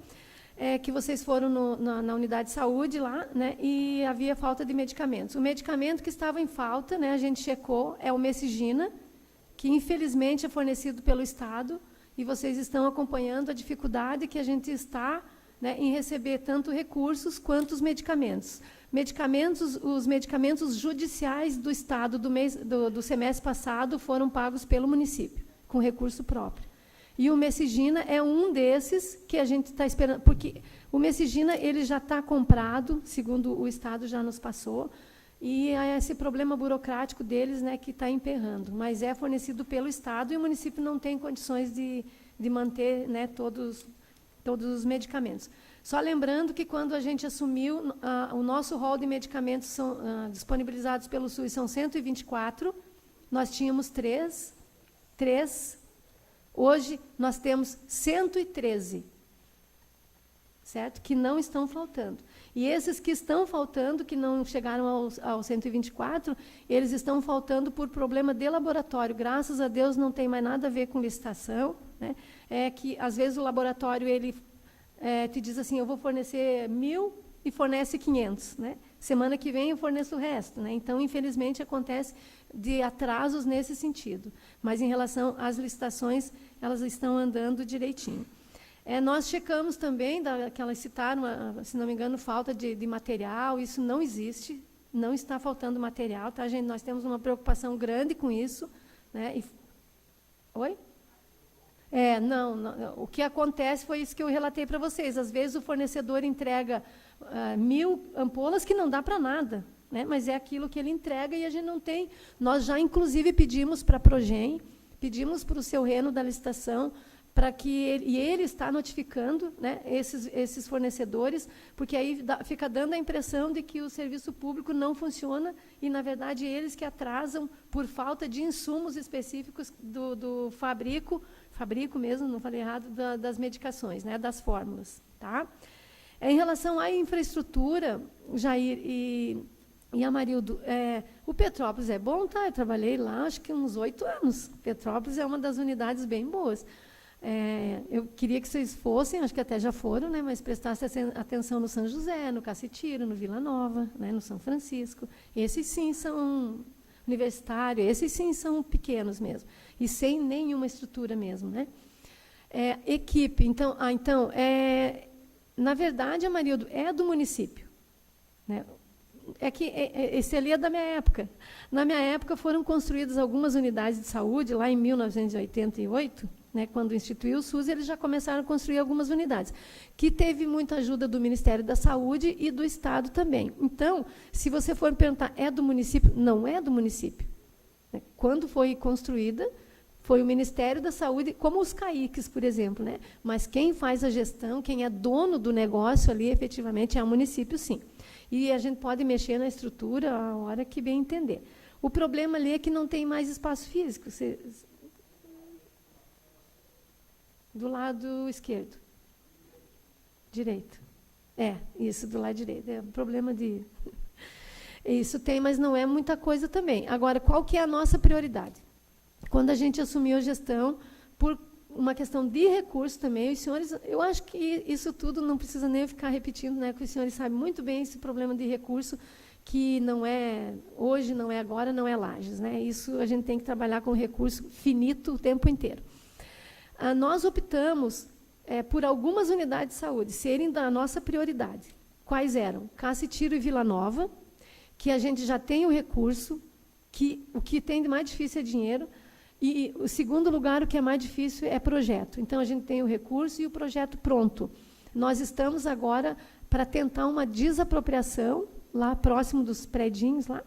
Que vocês foram na unidade de saúde lá, né? E havia falta de medicamentos. O medicamento que estava em falta, né? A gente checou, é o Mesigina, que infelizmente é fornecido pelo Estado, e vocês estão acompanhando a dificuldade que a gente está, né, em receber tanto recursos quanto os medicamentos. Os medicamentos judiciais do Estado do semestre passado foram pagos pelo município, com recurso próprio. E o Mesigina é um desses que a gente está esperando, porque o Mesigina ele já está comprado, segundo o Estado já nos passou, e é esse problema burocrático deles, né, que está emperrando. Mas é fornecido pelo Estado e o município não tem condições de manter, né, todos os medicamentos. Só lembrando que, quando a gente assumiu, o nosso rol de medicamentos disponibilizados pelo SUS são 124, nós tínhamos 3. Hoje, nós temos 113, certo? Que não estão faltando. E esses que estão faltando, que não chegaram aos 124, eles estão faltando por problema de laboratório. Graças a Deus, não tem mais nada a ver com licitação, né? É que, às vezes, o laboratório ele te diz assim, eu vou fornecer 1.000 e fornece 500. Né? Semana que vem eu forneço o resto. Né? Então, infelizmente, acontece de atrasos nesse sentido. Mas, em relação às licitações, elas estão andando direitinho. Nós checamos também, que elas citaram, se não me engano, falta de material. Isso não existe, não está faltando material. Tá, gente? Nós temos uma preocupação grande com isso. Né? Oi? Não, o que acontece foi isso que eu relatei para vocês. Às vezes o fornecedor entrega 1.000 ampolas que não dá para nada, né? Mas é aquilo que ele entrega e a gente não tem. Nós já, inclusive, pedimos para a Progem, pedimos para o seu Reno da licitação, para que ele está notificando, né, esses fornecedores, porque aí fica dando a impressão de que o serviço público não funciona e, na verdade, eles que atrasam por falta de insumos específicos do fabrico mesmo, não falei errado, das medicações, né, das fórmulas. Tá? Em relação à infraestrutura, Jair e Amarildo, o Petrópolis é bom, tá? Eu trabalhei lá, acho que uns 8 anos. Petrópolis é uma das unidades bem boas. Eu queria que vocês fossem, acho que até já foram, né, mas prestassem atenção no São José, no Cacetiro, no Vila Nova, né, no São Francisco. Esses sim são universitários, esses sim são pequenos mesmo, e sem nenhuma estrutura mesmo. Né? Equipe, então, na verdade, Amarildo, é do município. Né? Esse ali é da minha época. Na minha época foram construídas algumas unidades de saúde, lá em 1988, né, quando instituiu o SUS, eles já começaram a construir algumas unidades, que teve muita ajuda do Ministério da Saúde e do Estado também. Então, se você for perguntar, é do município? Não é do município. Quando foi construída, foi o Ministério da Saúde, como os CAICs, por exemplo. Né? Mas quem faz a gestão, quem é dono do negócio ali, efetivamente, é o município, sim. E a gente pode mexer na estrutura a hora que bem entender. O problema ali é que não tem mais espaço físico. Do lado esquerdo. Direito. Isso, do lado direito. É um problema de... Isso tem, mas não é muita coisa também. Agora, qual que é a nossa prioridade? Quando a gente assumiu a gestão, por uma questão de recurso também, os senhores... Eu acho que isso tudo não precisa nem ficar repetindo, né, porque os senhores sabem muito bem esse problema de recurso, que não é hoje, não é agora, não é Lages. Né? Isso a gente tem que trabalhar com recurso finito o tempo inteiro. Nós optamos por algumas unidades de saúde serem da nossa prioridade. Quais eram? Cacetiro e Vila Nova, que a gente já tem o recurso, que o que tem de mais difícil é dinheiro, E o segundo lugar, o que é mais difícil, é projeto. Então, a gente tem o recurso e o projeto pronto. Nós estamos agora para tentar uma desapropriação, lá próximo dos predinhos, lá,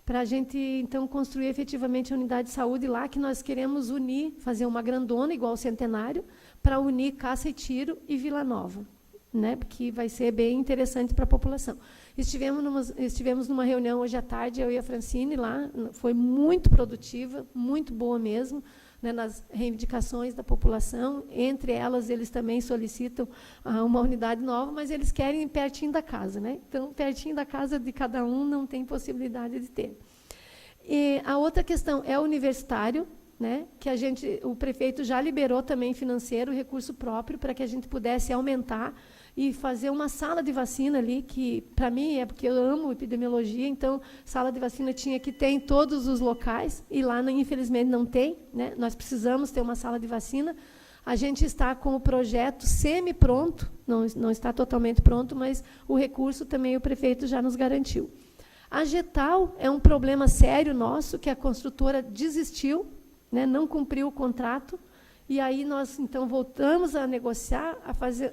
para a gente, então, construir efetivamente a unidade de saúde lá, que nós queremos unir, fazer uma grandona, igual ao Centenário, para unir Caça e Tiro e Vila Nova, né, porque vai ser bem interessante para a população. Estivemos numa reunião hoje à tarde, eu e a Francine lá, foi muito produtiva, muito boa mesmo, né, nas reivindicações da população. Entre elas, eles também solicitam uma unidade nova, mas eles querem pertinho da casa, né? Então, pertinho da casa de cada um não tem possibilidade de ter. E a outra questão é o universitário, né, que o prefeito já liberou também financeiro, recurso próprio, para que a gente pudesse aumentar e fazer uma sala de vacina ali, que, para mim, é porque eu amo epidemiologia, então, sala de vacina tinha que ter em todos os locais, e lá, infelizmente, não tem, né? Nós precisamos ter uma sala de vacina. A gente está com o projeto semi-pronto, não está totalmente pronto, mas o recurso também o prefeito já nos garantiu. A Getal é um problema sério nosso, que a construtora desistiu, né, não cumpriu o contrato, e aí nós, então, voltamos a negociar, a fazer...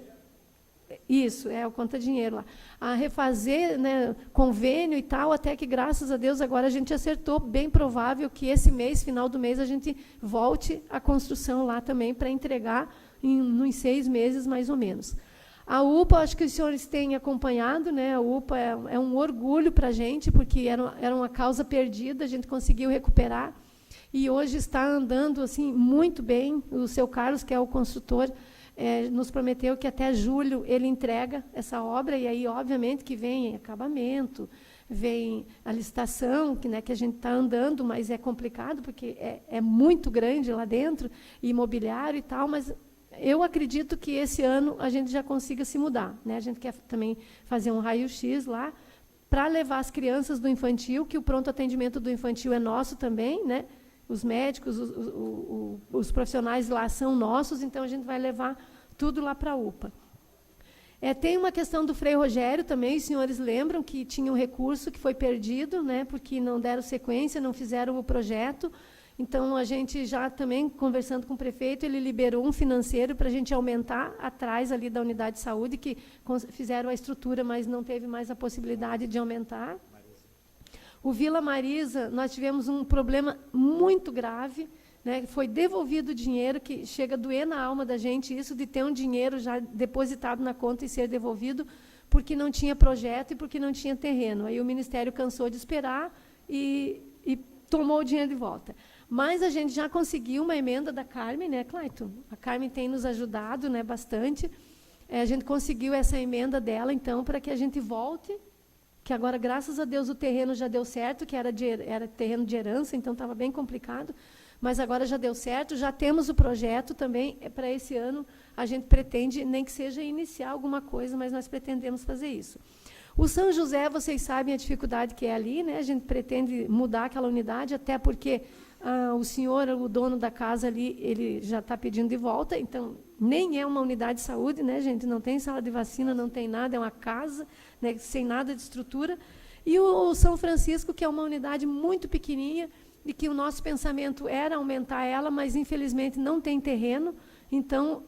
Isso, o conta-dinheiro lá. A refazer, né, convênio e tal, até que, graças a Deus, agora a gente acertou, bem provável que esse mês, final do mês, a gente volte à construção lá também, para entregar nos 6 meses, mais ou menos. A UPA, acho que os senhores têm acompanhado, né, a UPA é um orgulho para a gente, porque era uma causa perdida, a gente conseguiu recuperar, e hoje está andando assim, muito bem. O seu Carlos, que é o construtor, nos prometeu que até julho ele entrega essa obra, e aí, obviamente, que vem acabamento, vem a licitação, que a gente está andando, mas é complicado, porque é muito grande lá dentro, imobiliário e tal, mas eu acredito que esse ano a gente já consiga se mudar, né? A gente quer também fazer um raio-x lá, para levar as crianças do infantil, que o pronto atendimento do infantil é nosso também, né? Os médicos, os profissionais lá são nossos, então a gente vai levar tudo lá para a UPA. Tem uma questão do Frei Rogério também, os senhores lembram que tinha um recurso que foi perdido, né, porque não deram sequência, não fizeram o projeto. Então, a gente já também, conversando com o prefeito, ele liberou um financeiro para a gente aumentar atrás ali da unidade de saúde, que fizeram a estrutura, mas não teve mais a possibilidade de aumentar. O Vila Marisa, nós tivemos um problema muito grave, né? Foi devolvido o dinheiro, que chega a doer na alma da gente, isso de ter um dinheiro já depositado na conta e ser devolvido, porque não tinha projeto e porque não tinha terreno. Aí o Ministério cansou de esperar e tomou o dinheiro de volta. Mas a gente já conseguiu uma emenda da Carmen, né, Clayton? A Carmen tem nos ajudado, né, bastante. A gente conseguiu essa emenda dela, então, para que a gente volte, que agora, graças a Deus, o terreno já deu certo, que era terreno de herança, então estava bem complicado, mas agora já deu certo, já temos o projeto também, para esse ano a gente pretende, nem que seja iniciar alguma coisa, mas nós pretendemos fazer isso. O São José, vocês sabem a dificuldade que é ali, né? A gente pretende mudar aquela unidade, até porque o senhor, o dono da casa ali, ele já está pedindo de volta, então nem é uma unidade de saúde, né, gente? Não tem sala de vacina, não tem nada, é uma casa, né, sem nada de estrutura. E o São Francisco, que é uma unidade muito pequenininha, e que o nosso pensamento era aumentar ela, mas, infelizmente, não tem terreno. Então,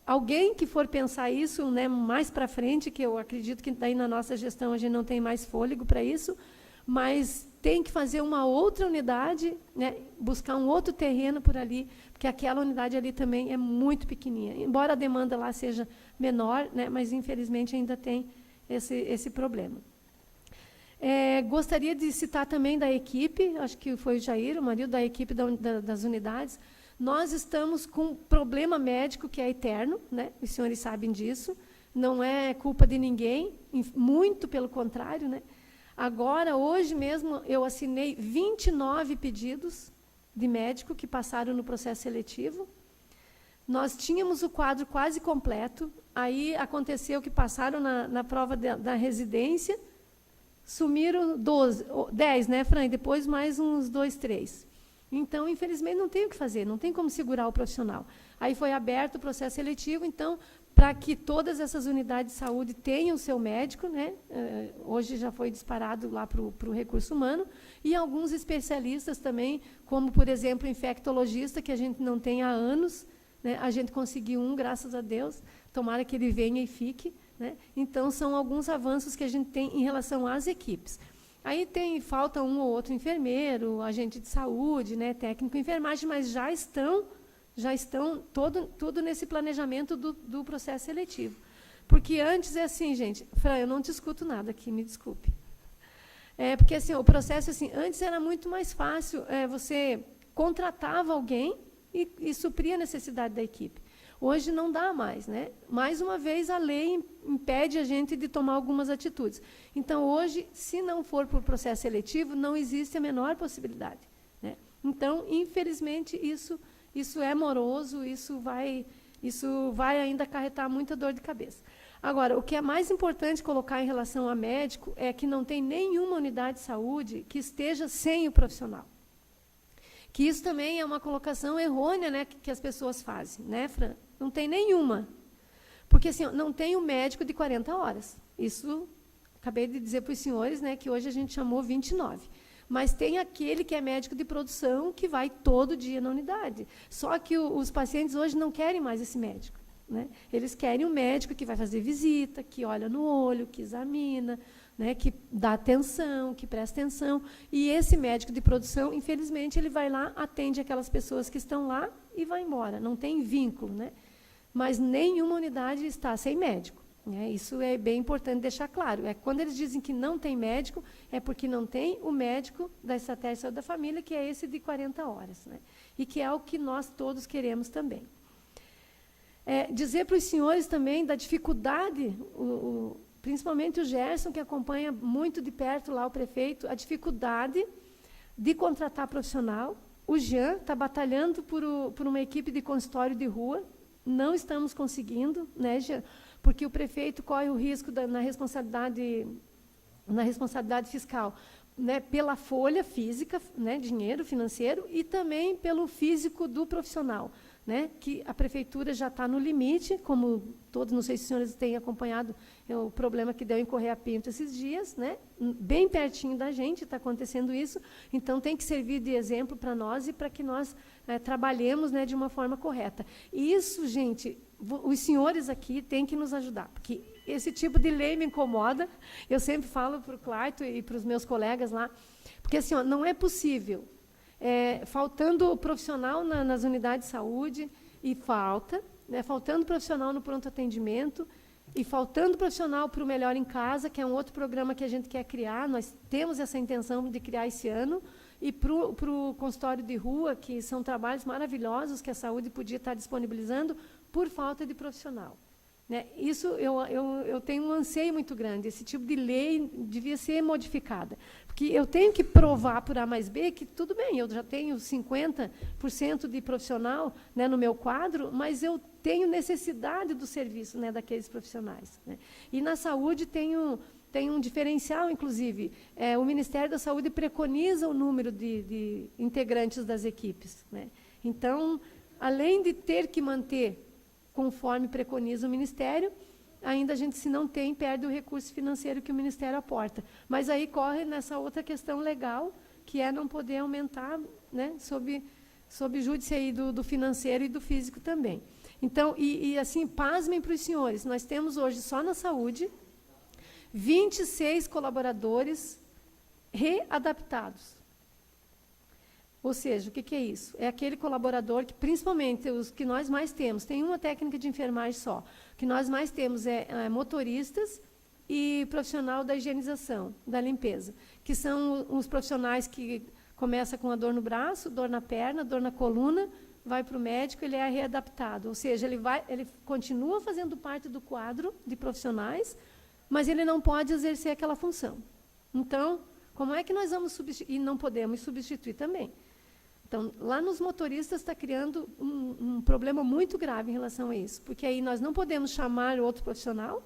alguém que for pensar isso, né, mais para frente, que eu acredito que daí na nossa gestão a gente não tem mais fôlego para isso, mas tem que fazer uma outra unidade, né, buscar um outro terreno por ali, porque aquela unidade ali também é muito pequenininha. Embora a demanda lá seja menor, né, mas, infelizmente, ainda tem esse problema. Gostaria de citar também da equipe, acho que foi o Jair, o marido da equipe das unidades. Nós estamos com um problema médico que é eterno, né, os senhores sabem disso, não é culpa de ninguém, muito pelo contrário, né. Agora, hoje mesmo, eu assinei 29 pedidos de médico que passaram no processo seletivo. Nós tínhamos o quadro quase completo, aí aconteceu que passaram na prova da residência, sumiram 10, né, Fran? Depois mais uns 2, 3. Então, infelizmente, não tem o que fazer, não tem como segurar o profissional. Aí foi aberto o processo seletivo, então, para que todas essas unidades de saúde tenham o seu médico, né? Hoje já foi disparado lá para o recurso humano, e alguns especialistas também, como, por exemplo, o infectologista, que a gente não tem há anos, né? A gente conseguiu um, graças a Deus, tomara que ele venha e fique, né? Então, são alguns avanços que a gente tem em relação às equipes. Aí falta um ou outro enfermeiro, agente de saúde, né? Técnico em enfermagem, mas já estão tudo nesse planejamento do processo seletivo. Porque antes é assim, gente, Fran, eu não te escuto nada aqui, me desculpe. Porque assim, o processo, assim, antes era muito mais fácil, você contratava alguém e supria a necessidade da equipe. Hoje não dá mais, né? Mais uma vez, a lei impede a gente de tomar algumas atitudes. Então, hoje, se não for por processo seletivo, não existe a menor possibilidade, né? Então, infelizmente, isso é moroso, isso vai ainda acarretar muita dor de cabeça. Agora, o que é mais importante colocar em relação a médico é que não tem nenhuma unidade de saúde que esteja sem o profissional. Que isso também é uma colocação errônea, né, que as pessoas fazem, né, Fran? Não tem nenhuma. Porque assim, não tem um médico de 40 horas. Isso, acabei de dizer para os senhores, né, que hoje a gente chamou 29. Mas tem aquele que é médico de produção que vai todo dia na unidade. Só que os pacientes hoje não querem mais esse médico, né? Eles querem um médico que vai fazer visita, que olha no olho, que examina, né, que dá atenção, que presta atenção. E esse médico de produção, infelizmente, ele vai lá, atende aquelas pessoas que estão lá e vai embora. Não tem vínculo, né? Mas nenhuma unidade está sem médico. Isso é bem importante deixar claro. Quando eles dizem que não tem médico, é porque não tem o médico da estratégia de saúde da família, que é esse de 40 horas, né? E que é o que nós todos queremos também. Dizer para os senhores também da dificuldade, principalmente o Gerson, que acompanha muito de perto lá o prefeito, a dificuldade de contratar profissional. O Jean está batalhando por uma equipe de consultório de rua. Não estamos conseguindo, né, Jean? Porque o prefeito corre o risco na responsabilidade fiscal, né, pela folha física, né, dinheiro financeiro, e também pelo físico do profissional, né, que a prefeitura já está no limite, como todos, não sei se os senhores têm acompanhado o problema que deu em Correia Pinto esses dias, né, bem pertinho da gente está acontecendo isso, então tem que servir de exemplo para nós e para que nós trabalhemos, né, de uma forma correta. E isso, gente, os senhores aqui têm que nos ajudar, porque esse tipo de lei me incomoda. Eu sempre falo para o Claito e para os meus colegas lá, porque assim, não é possível, faltando profissional nas unidades de saúde, e faltando profissional no pronto atendimento, e faltando profissional para o Melhor em Casa, que é um outro programa que a gente quer criar, nós temos essa intenção de criar esse ano, e para o consultório de rua, que são trabalhos maravilhosos que a saúde podia estar disponibilizando, por falta de profissional, né? Isso eu tenho um anseio muito grande. Esse tipo de lei devia ser modificada, porque eu tenho que provar por A mais B que tudo bem, eu já tenho 50% de profissional, né, no meu quadro, mas eu tenho necessidade do serviço, né, daqueles profissionais, né? E na saúde tem um diferencial, inclusive, o Ministério da Saúde preconiza o número de integrantes das equipes, né? Então, além de ter que manter conforme preconiza o Ministério, ainda a gente, se não tem, perde o recurso financeiro que o Ministério aporta. Mas aí corre nessa outra questão legal, que é não poder aumentar, né, sob júdice aí do financeiro e do físico também. Então, e assim, pasmem para os senhores, nós temos hoje, só na saúde, 26 colaboradores readaptados. Ou seja, o que é isso? É aquele colaborador que, principalmente, os que nós mais temos, tem uma técnica de enfermagem só, o que nós mais temos é motoristas e profissional da higienização, da limpeza, que são os profissionais que começam com a dor no braço, dor na perna, dor na coluna, vai para o médico, ele é readaptado. Ou seja, ele continua fazendo parte do quadro de profissionais, mas ele não pode exercer aquela função. Então, como é que nós vamos substituir? E não podemos substituir também. Então, lá nos motoristas está criando um problema muito grave em relação a isso, porque aí nós não podemos chamar outro profissional,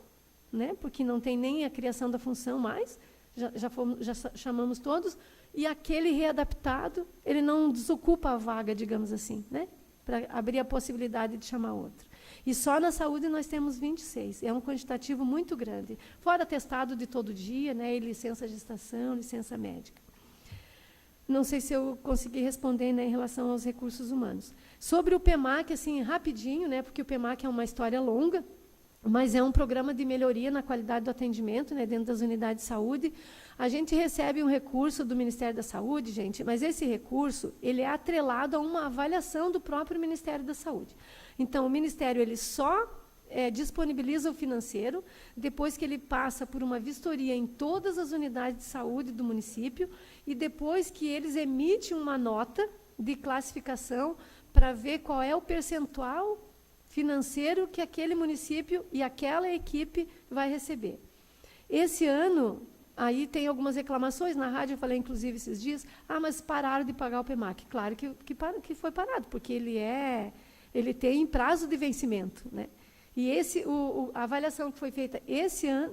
né, porque não tem nem a criação da função mais, já chamamos todos, e aquele readaptado, ele não desocupa a vaga, digamos assim, né, para abrir a possibilidade de chamar outro. E só na saúde nós temos 26. É um quantitativo muito grande. Fora atestado de todo dia, né, e licença gestação, licença médica. Não sei se eu consegui responder, né, em relação aos recursos humanos. Sobre o PEMAC, assim, rapidinho, né, porque o PEMAC é uma história longa, mas é um programa de melhoria na qualidade do atendimento, né, dentro das unidades de saúde. A gente recebe um recurso do Ministério da Saúde, gente, mas esse recurso ele é atrelado a uma avaliação do próprio Ministério da Saúde. Então, o Ministério ele só disponibiliza o financeiro depois que ele passa por uma vistoria em todas as unidades de saúde do município e depois que eles emitem uma nota de classificação para ver qual é o percentual financeiro que aquele município e aquela equipe vai receber. Esse ano, aí tem algumas reclamações, na rádio eu falei, inclusive, esses dias, mas pararam de pagar o PEMAC. Claro que foi parado, porque ele tem prazo de vencimento, né? E a avaliação que foi feita esse ano,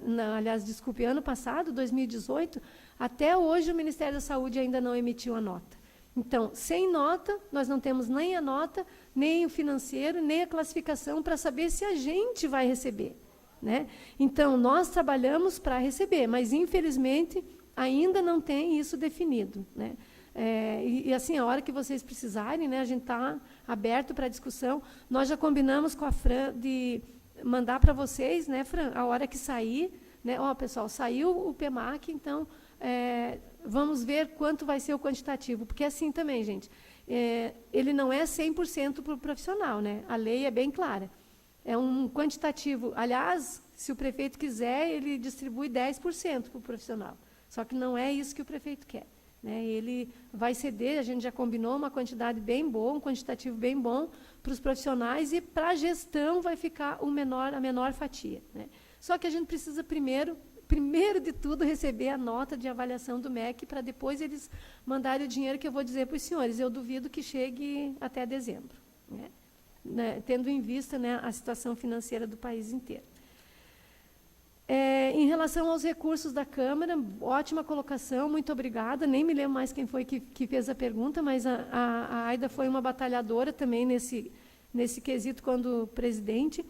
ano passado, 2018, até hoje o Ministério da Saúde ainda não emitiu a nota. Então, sem nota, nós não temos nem a nota, nem o financeiro, nem a classificação para saber se a gente vai receber, né? Então, nós trabalhamos para receber, mas, infelizmente, ainda não tem isso definido, né? E, assim, a hora que vocês precisarem, né, a gente está aberto para discussão. Nós já combinamos com a Fran de mandar para vocês, né, Fran, a hora que sair, né, pessoal, saiu o PEMAC, então, vamos ver quanto vai ser o quantitativo, porque assim também, gente, ele não é 100% para o profissional, né? A lei é bem clara. É um quantitativo. Aliás, se o prefeito quiser, ele distribui 10% para o profissional. Só que não é isso que o prefeito quer, né? Ele vai ceder, a gente já combinou uma quantidade bem boa, um quantitativo bem bom para os profissionais e para a gestão vai ficar a menor fatia, né? Só que a gente precisa primeiro de tudo, receber a nota de avaliação do MEC para depois eles mandarem o dinheiro que eu vou dizer para os senhores. Eu duvido que chegue até dezembro, né, tendo em vista, né, a situação financeira do país inteiro. Em relação aos recursos da Câmara, ótima colocação, muito obrigada. Nem me lembro mais quem foi que fez a pergunta, mas a Aida foi uma batalhadora também nesse quesito quando presidente.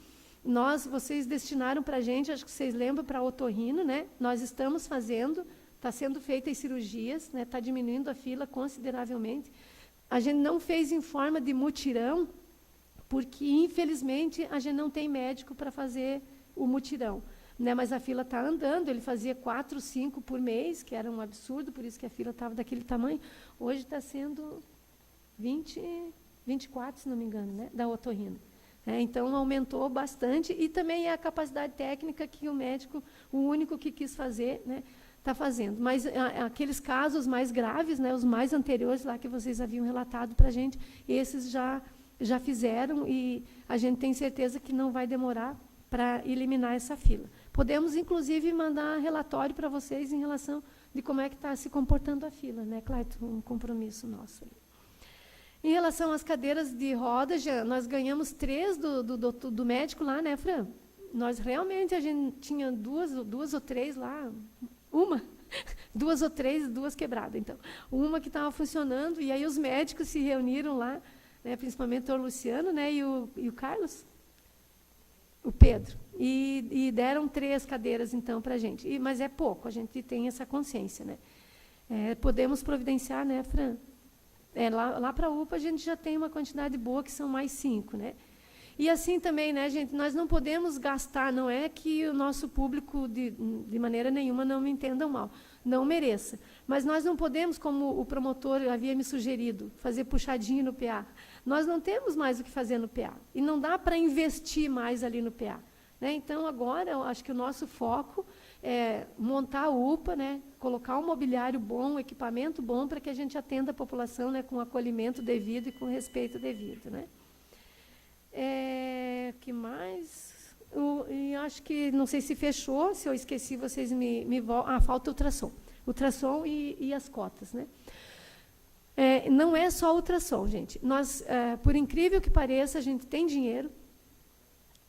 Vocês destinaram para a gente, acho que vocês lembram, para otorrino, né? Nós estamos fazendo, está sendo feitas cirurgias, né? Está diminuindo a fila consideravelmente. A gente não fez em forma de mutirão, porque, infelizmente, a gente não tem médico para fazer o mutirão, né? Mas a fila está andando, ele fazia 4, 5 por mês, que era um absurdo, por isso que a fila estava daquele tamanho. Hoje está sendo 24, se não me engano, né? Da otorrino. Então, aumentou bastante, e também é a capacidade técnica que o médico, o único que quis fazer, né, está fazendo. Mas aqueles casos mais graves, né, os mais anteriores lá que vocês haviam relatado para a gente, esses já fizeram, e a gente tem certeza que não vai demorar para eliminar essa fila. Podemos, inclusive, mandar relatório para vocês em relação de como é que está se comportando a fila, né, Clayton? Um compromisso nosso aí. Em relação às cadeiras de rodas, nós ganhamos 3 do médico lá, né, Fran? Nós realmente, a gente tinha duas ou três lá, 2 ou 3, 2 quebradas. Então, uma que estava funcionando, e aí os médicos se reuniram lá, né, principalmente o Luciano, né, e o Carlos, o Pedro, e deram 3 cadeiras, então, para a gente. Mas é pouco, a gente tem essa consciência, né? Podemos providenciar, né, Fran? Lá para a UPA a gente já tem uma quantidade boa, que são mais 5, né? E assim também, né, gente, nós não podemos gastar, não é que o nosso público, de maneira nenhuma, não me entendam mal, não mereça. Mas nós não podemos, como o promotor havia me sugerido, fazer puxadinho no PA. Nós não temos mais o que fazer no PA. E não dá para investir mais ali no PA, né? Então, agora, eu acho que o nosso foco é montar a UPA, né, colocar um mobiliário bom, um equipamento bom, para que a gente atenda a população, né, com acolhimento devido e com respeito devido, né? Que mais? E acho que, não sei se fechou, se eu esqueci, vocês me voltam. Falta o ultrassom e as cotas, né? Não é só ultrassom, gente. Nós, por incrível que pareça, a gente tem dinheiro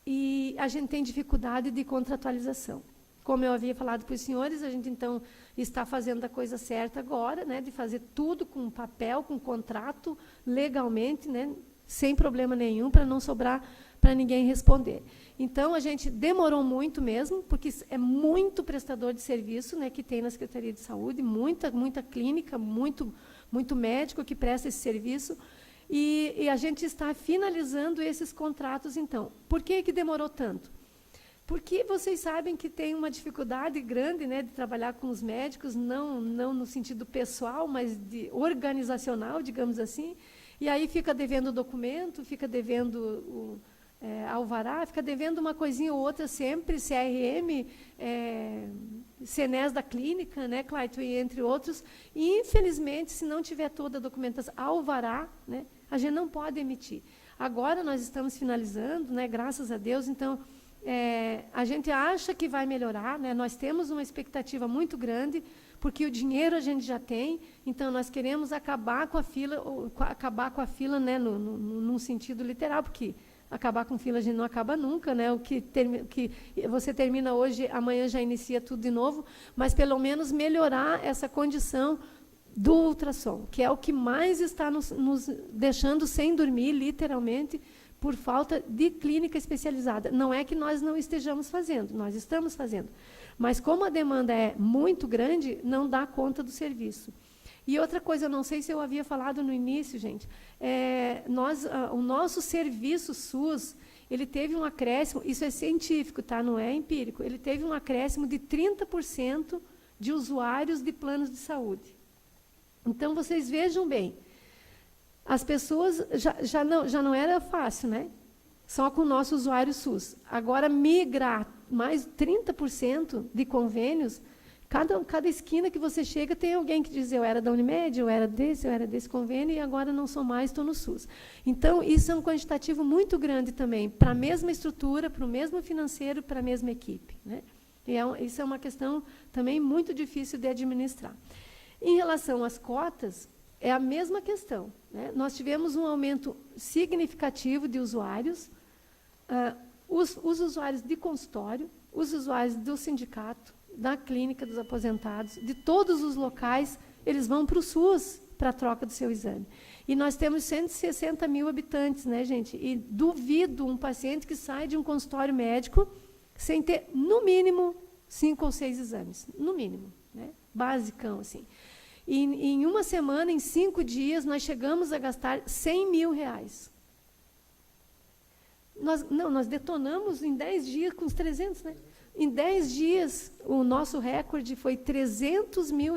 e a gente tem dificuldade de contratualização. Como eu havia falado para os senhores, a gente, então, está fazendo a coisa certa agora, né, de fazer tudo com papel, com contrato, legalmente, né, sem problema nenhum, para não sobrar para ninguém responder. Então, a gente demorou muito mesmo, porque é muito prestador de serviço, né, que tem na Secretaria de Saúde, muita clínica, muito médico que presta esse serviço, e a gente está finalizando esses contratos, então. Por que demorou tanto? Porque vocês sabem que tem uma dificuldade grande, né, de trabalhar com os médicos, não no sentido pessoal, mas organizacional, digamos assim, e aí fica devendo documento, fica devendo alvará, fica devendo uma coisinha ou outra sempre, CRM, CNES da clínica, né, Clayton, e entre outros, e infelizmente, se não tiver toda a documentação, alvará, né, a gente não pode emitir. Agora nós estamos finalizando, né, graças a Deus, então, a gente acha que vai melhorar, né, nós temos uma expectativa muito grande, porque o dinheiro a gente já tem, então nós queremos acabar com a fila, né, num sentido literal, porque acabar com fila a gente não acaba nunca, né? O que você termina hoje, amanhã já inicia tudo de novo, mas pelo menos melhorar essa condição do ultrassom, que é o que mais está nos deixando sem dormir, literalmente, por falta de clínica especializada. Não é que nós não estejamos fazendo, nós estamos fazendo, mas como a demanda é muito grande, não dá conta do serviço. E outra coisa, eu não sei se eu havia falado no início, gente, o nosso serviço SUS, ele teve um acréscimo, isso é científico, tá? Não é empírico, ele teve um acréscimo de 30% de usuários de planos de saúde. Então, vocês vejam bem, as pessoas, já não era fácil, né? Só com o nosso usuário SUS. Agora, migrar mais 30% de convênios, cada esquina que você chega tem alguém que diz, eu era da Unimed, eu era desse convênio, e agora não sou mais, estou no SUS. Então, isso é um quantitativo muito grande também, para a mesma estrutura, para o mesmo financeiro, para a mesma equipe, né? E isso é uma questão também muito difícil de administrar. Em relação às cotas, é a mesma questão, né? Nós tivemos um aumento significativo de usuários, os usuários de consultório, os usuários do sindicato, da clínica dos aposentados, de todos os locais, eles vão para o SUS para a troca do seu exame. E nós temos 160 mil habitantes, né, gente? E duvido um paciente que sai de um consultório médico sem ter, no mínimo, 5 ou 6 exames. No mínimo, né? Basicão, assim. E em uma semana, em 5 dias, nós chegamos a gastar R$100 mil. Nós detonamos em 10 dias com os 300, né? Em 10 dias, o nosso recorde foi R$300 mil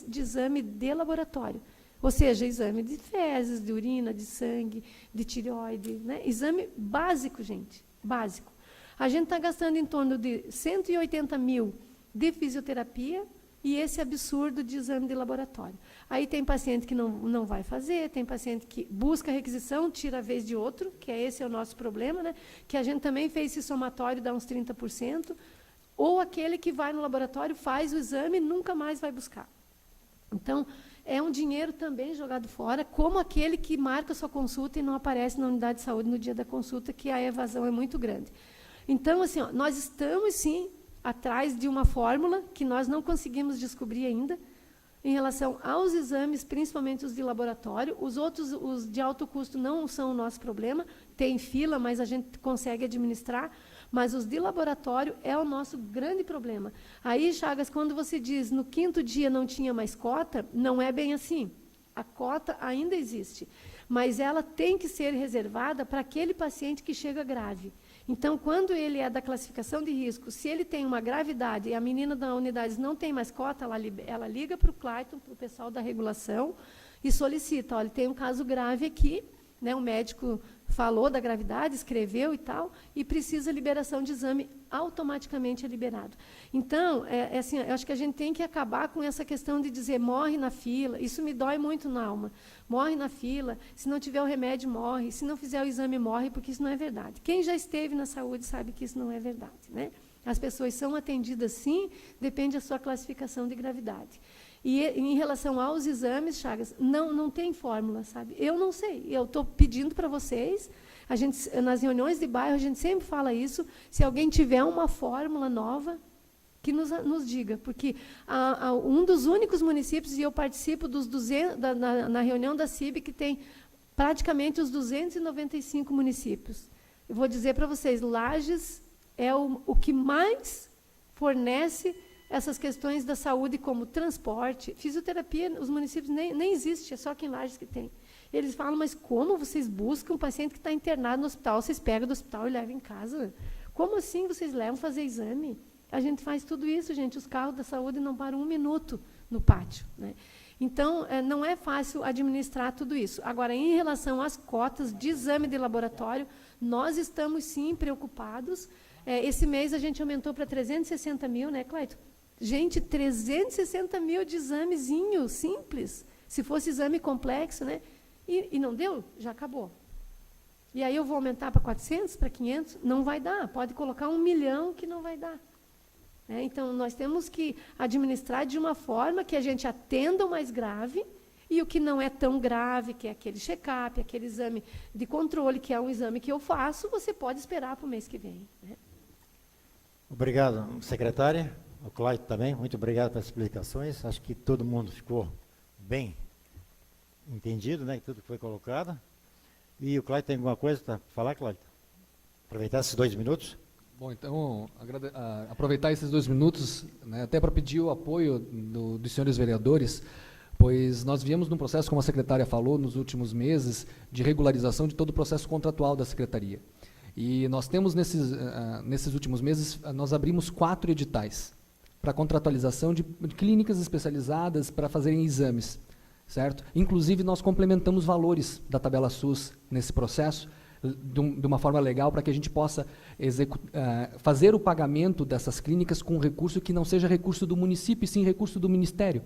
de exame de laboratório. Ou seja, exame de fezes, de urina, de sangue, de tireoide, né? Exame básico, gente, básico. A gente está gastando em torno de 180 mil de fisioterapia e esse absurdo de exame de laboratório. Aí tem paciente que não vai fazer, tem paciente que busca requisição, tira a vez de outro, que esse é o nosso problema, né? Que a gente também fez esse somatório, dá uns 30%, ou aquele que vai no laboratório, faz o exame e nunca mais vai buscar. Então, é um dinheiro também jogado fora, como aquele que marca sua consulta e não aparece na unidade de saúde no dia da consulta, que a evasão é muito grande. Então, assim, ó, nós estamos, sim, atrás de uma fórmula que nós não conseguimos descobrir ainda, em relação aos exames, principalmente os de laboratório. Os outros, os de alto custo, não são o nosso problema, tem fila, mas a gente consegue administrar, mas os de laboratório é o nosso grande problema. Aí, Chagas, quando você diz no 5º dia não tinha mais cota, não é bem assim. A cota ainda existe, mas ela tem que ser reservada para aquele paciente que chega grave. Então, quando ele é da classificação de risco, se ele tem uma gravidade e a menina da unidade não tem mais cota, ela liga para o Clayton, para o pessoal da regulação, e solicita, olha, tem um caso grave aqui, né, o médico falou da gravidade, escreveu e tal, e precisa liberação de exame, automaticamente é liberado. Então, assim, eu acho que a gente tem que acabar com essa questão de dizer, morre na fila, isso me dói muito na alma, morre na fila, se não tiver o remédio, morre, se não fizer o exame, morre, porque isso não é verdade. Quem já esteve na saúde sabe que isso não é verdade, né? As pessoas são atendidas sim, depende da sua classificação de gravidade. E em relação aos exames, Chagas, não tem fórmula, sabe? Eu não sei, eu estou pedindo para vocês, nas reuniões de bairro, a gente sempre fala isso, se alguém tiver uma fórmula nova, que nos diga, porque um dos únicos municípios, e eu participo dos 200, na reunião da CIB, que tem praticamente os 295 municípios. Eu vou dizer para vocês, Lages é o que mais fornece essas questões da saúde, como transporte, fisioterapia, os municípios nem existe, é só aqui em Lages que tem. Eles falam, mas como vocês buscam um paciente que está internado no hospital, vocês pegam do hospital e levam em casa? Como assim vocês levam fazer exame? A gente faz tudo isso, gente, os carros da saúde não param um minuto no pátio, né? Então, não é fácil administrar tudo isso. Agora, em relação às cotas de exame de laboratório, nós estamos, sim, preocupados. Esse mês a gente aumentou para 360 mil, né, Cleito? Gente, 360 mil de examezinho simples. Se fosse exame complexo, né? E não deu, já acabou. E aí eu vou aumentar para 400, para 500? Não vai dar. Pode colocar 1 milhão que não vai dar. Então, nós temos que administrar de uma forma que a gente atenda o mais grave e o que não é tão grave, que é aquele check-up, aquele exame de controle, que é um exame que eu faço, você pode esperar para o mês que vem, né? Obrigado, secretária. O Cláudio também, muito obrigado pelas explicações. Acho que todo mundo ficou bem entendido, né, tudo que foi colocado. E o Cláudio tem alguma coisa para falar, Cláudio? Aproveitar esses 2 minutos. Bom, então, aproveitar esses 2 minutos, né, até para pedir o apoio dos senhores vereadores, pois nós viemos num processo, como a secretária falou, nos últimos meses, de regularização de todo o processo contratual da secretaria. E nós temos, nesses últimos meses, nós abrimos 4 editais para contratualização de clínicas especializadas para fazerem exames, certo? Inclusive, nós complementamos valores da tabela SUS nesse processo, de uma forma legal, para que a gente possa fazer o pagamento dessas clínicas com recurso que não seja recurso do município, e sim recurso do Ministério,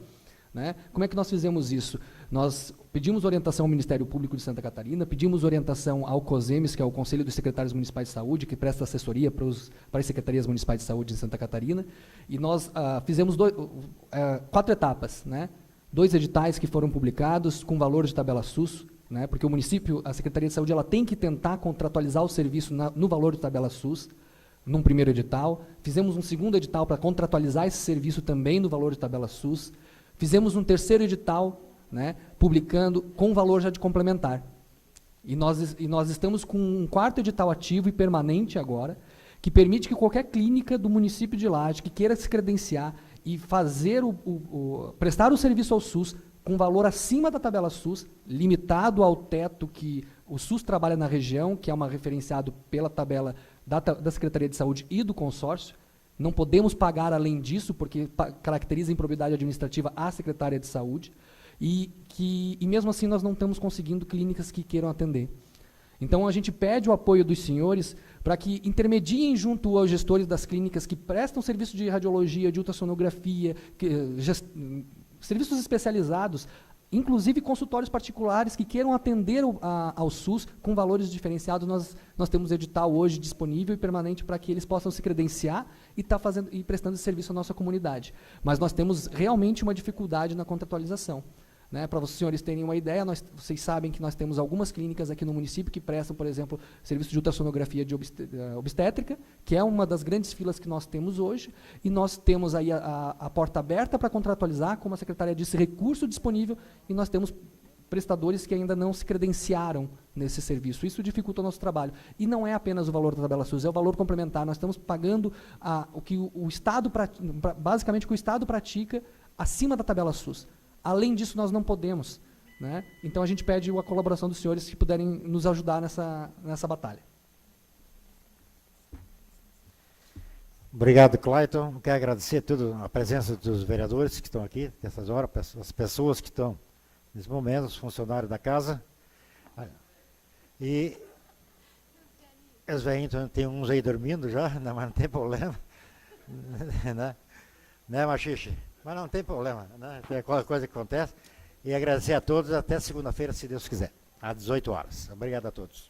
né? Como é que nós fizemos isso? Nós pedimos orientação ao Ministério Público de Santa Catarina, pedimos orientação ao COSEMES, que é o Conselho dos Secretários Municipais de Saúde, que presta assessoria para as Secretarias Municipais de Saúde em Santa Catarina, e nós fizemos 4 etapas, né? 2 editais que foram publicados com valor de tabela SUS, né, porque o município, a Secretaria de Saúde, ela tem que tentar contratualizar o serviço no valor de tabela SUS, num primeiro edital. Fizemos um segundo edital para contratualizar esse serviço também no valor de tabela SUS. Fizemos um terceiro edital, né, publicando com valor já de complementar. E nós estamos com um 4º edital ativo e permanente agora, que permite que qualquer clínica do município de Lages que queira se credenciar e fazer prestar o serviço ao SUS com valor acima da tabela SUS, limitado ao teto que o SUS trabalha na região, que é referenciado pela tabela da Secretaria de Saúde e do consórcio. Não podemos pagar além disso, porque caracteriza a improbidade administrativa a Secretaria de Saúde, e mesmo assim nós não estamos conseguindo clínicas que queiram atender. Então, a gente pede o apoio dos senhores para que intermediem junto aos gestores das clínicas que prestam serviço de radiologia, de ultrassonografia, serviços especializados, inclusive consultórios particulares que queiram atender ao SUS com valores diferenciados. Nós temos edital hoje disponível e permanente para que eles possam se credenciar e prestando esse serviço à nossa comunidade. Mas nós temos realmente uma dificuldade na contratualização, né? Para os senhores terem uma ideia, vocês sabem que nós temos algumas clínicas aqui no município que prestam, por exemplo, serviço de ultrassonografia de obstétrica, que é uma das grandes filas que nós temos hoje, e nós temos aí a porta aberta para contratualizar, como a secretária disse, recurso disponível, e nós temos prestadores que ainda não se credenciaram nesse serviço. Isso dificulta o nosso trabalho. E não é apenas o valor da tabela SUS, é o valor complementar. Nós estamos pagando o que o Estado, basicamente o que o Estado pratica acima da tabela SUS. Além disso, nós não podemos, né? Então, a gente pede a colaboração dos senhores que puderem nos ajudar nessa batalha. Obrigado, Clayton. Quero agradecer a presença dos vereadores que estão aqui, nessas horas, as pessoas que estão nesse momento, os funcionários da casa. E os velhinhos, tem uns aí dormindo já, mas não tem problema. Né, Machixe? Mas não tem problema, né? É qualquer coisa que acontece. E agradecer a todos, até segunda-feira, se Deus quiser, às 18 horas. Obrigado a todos.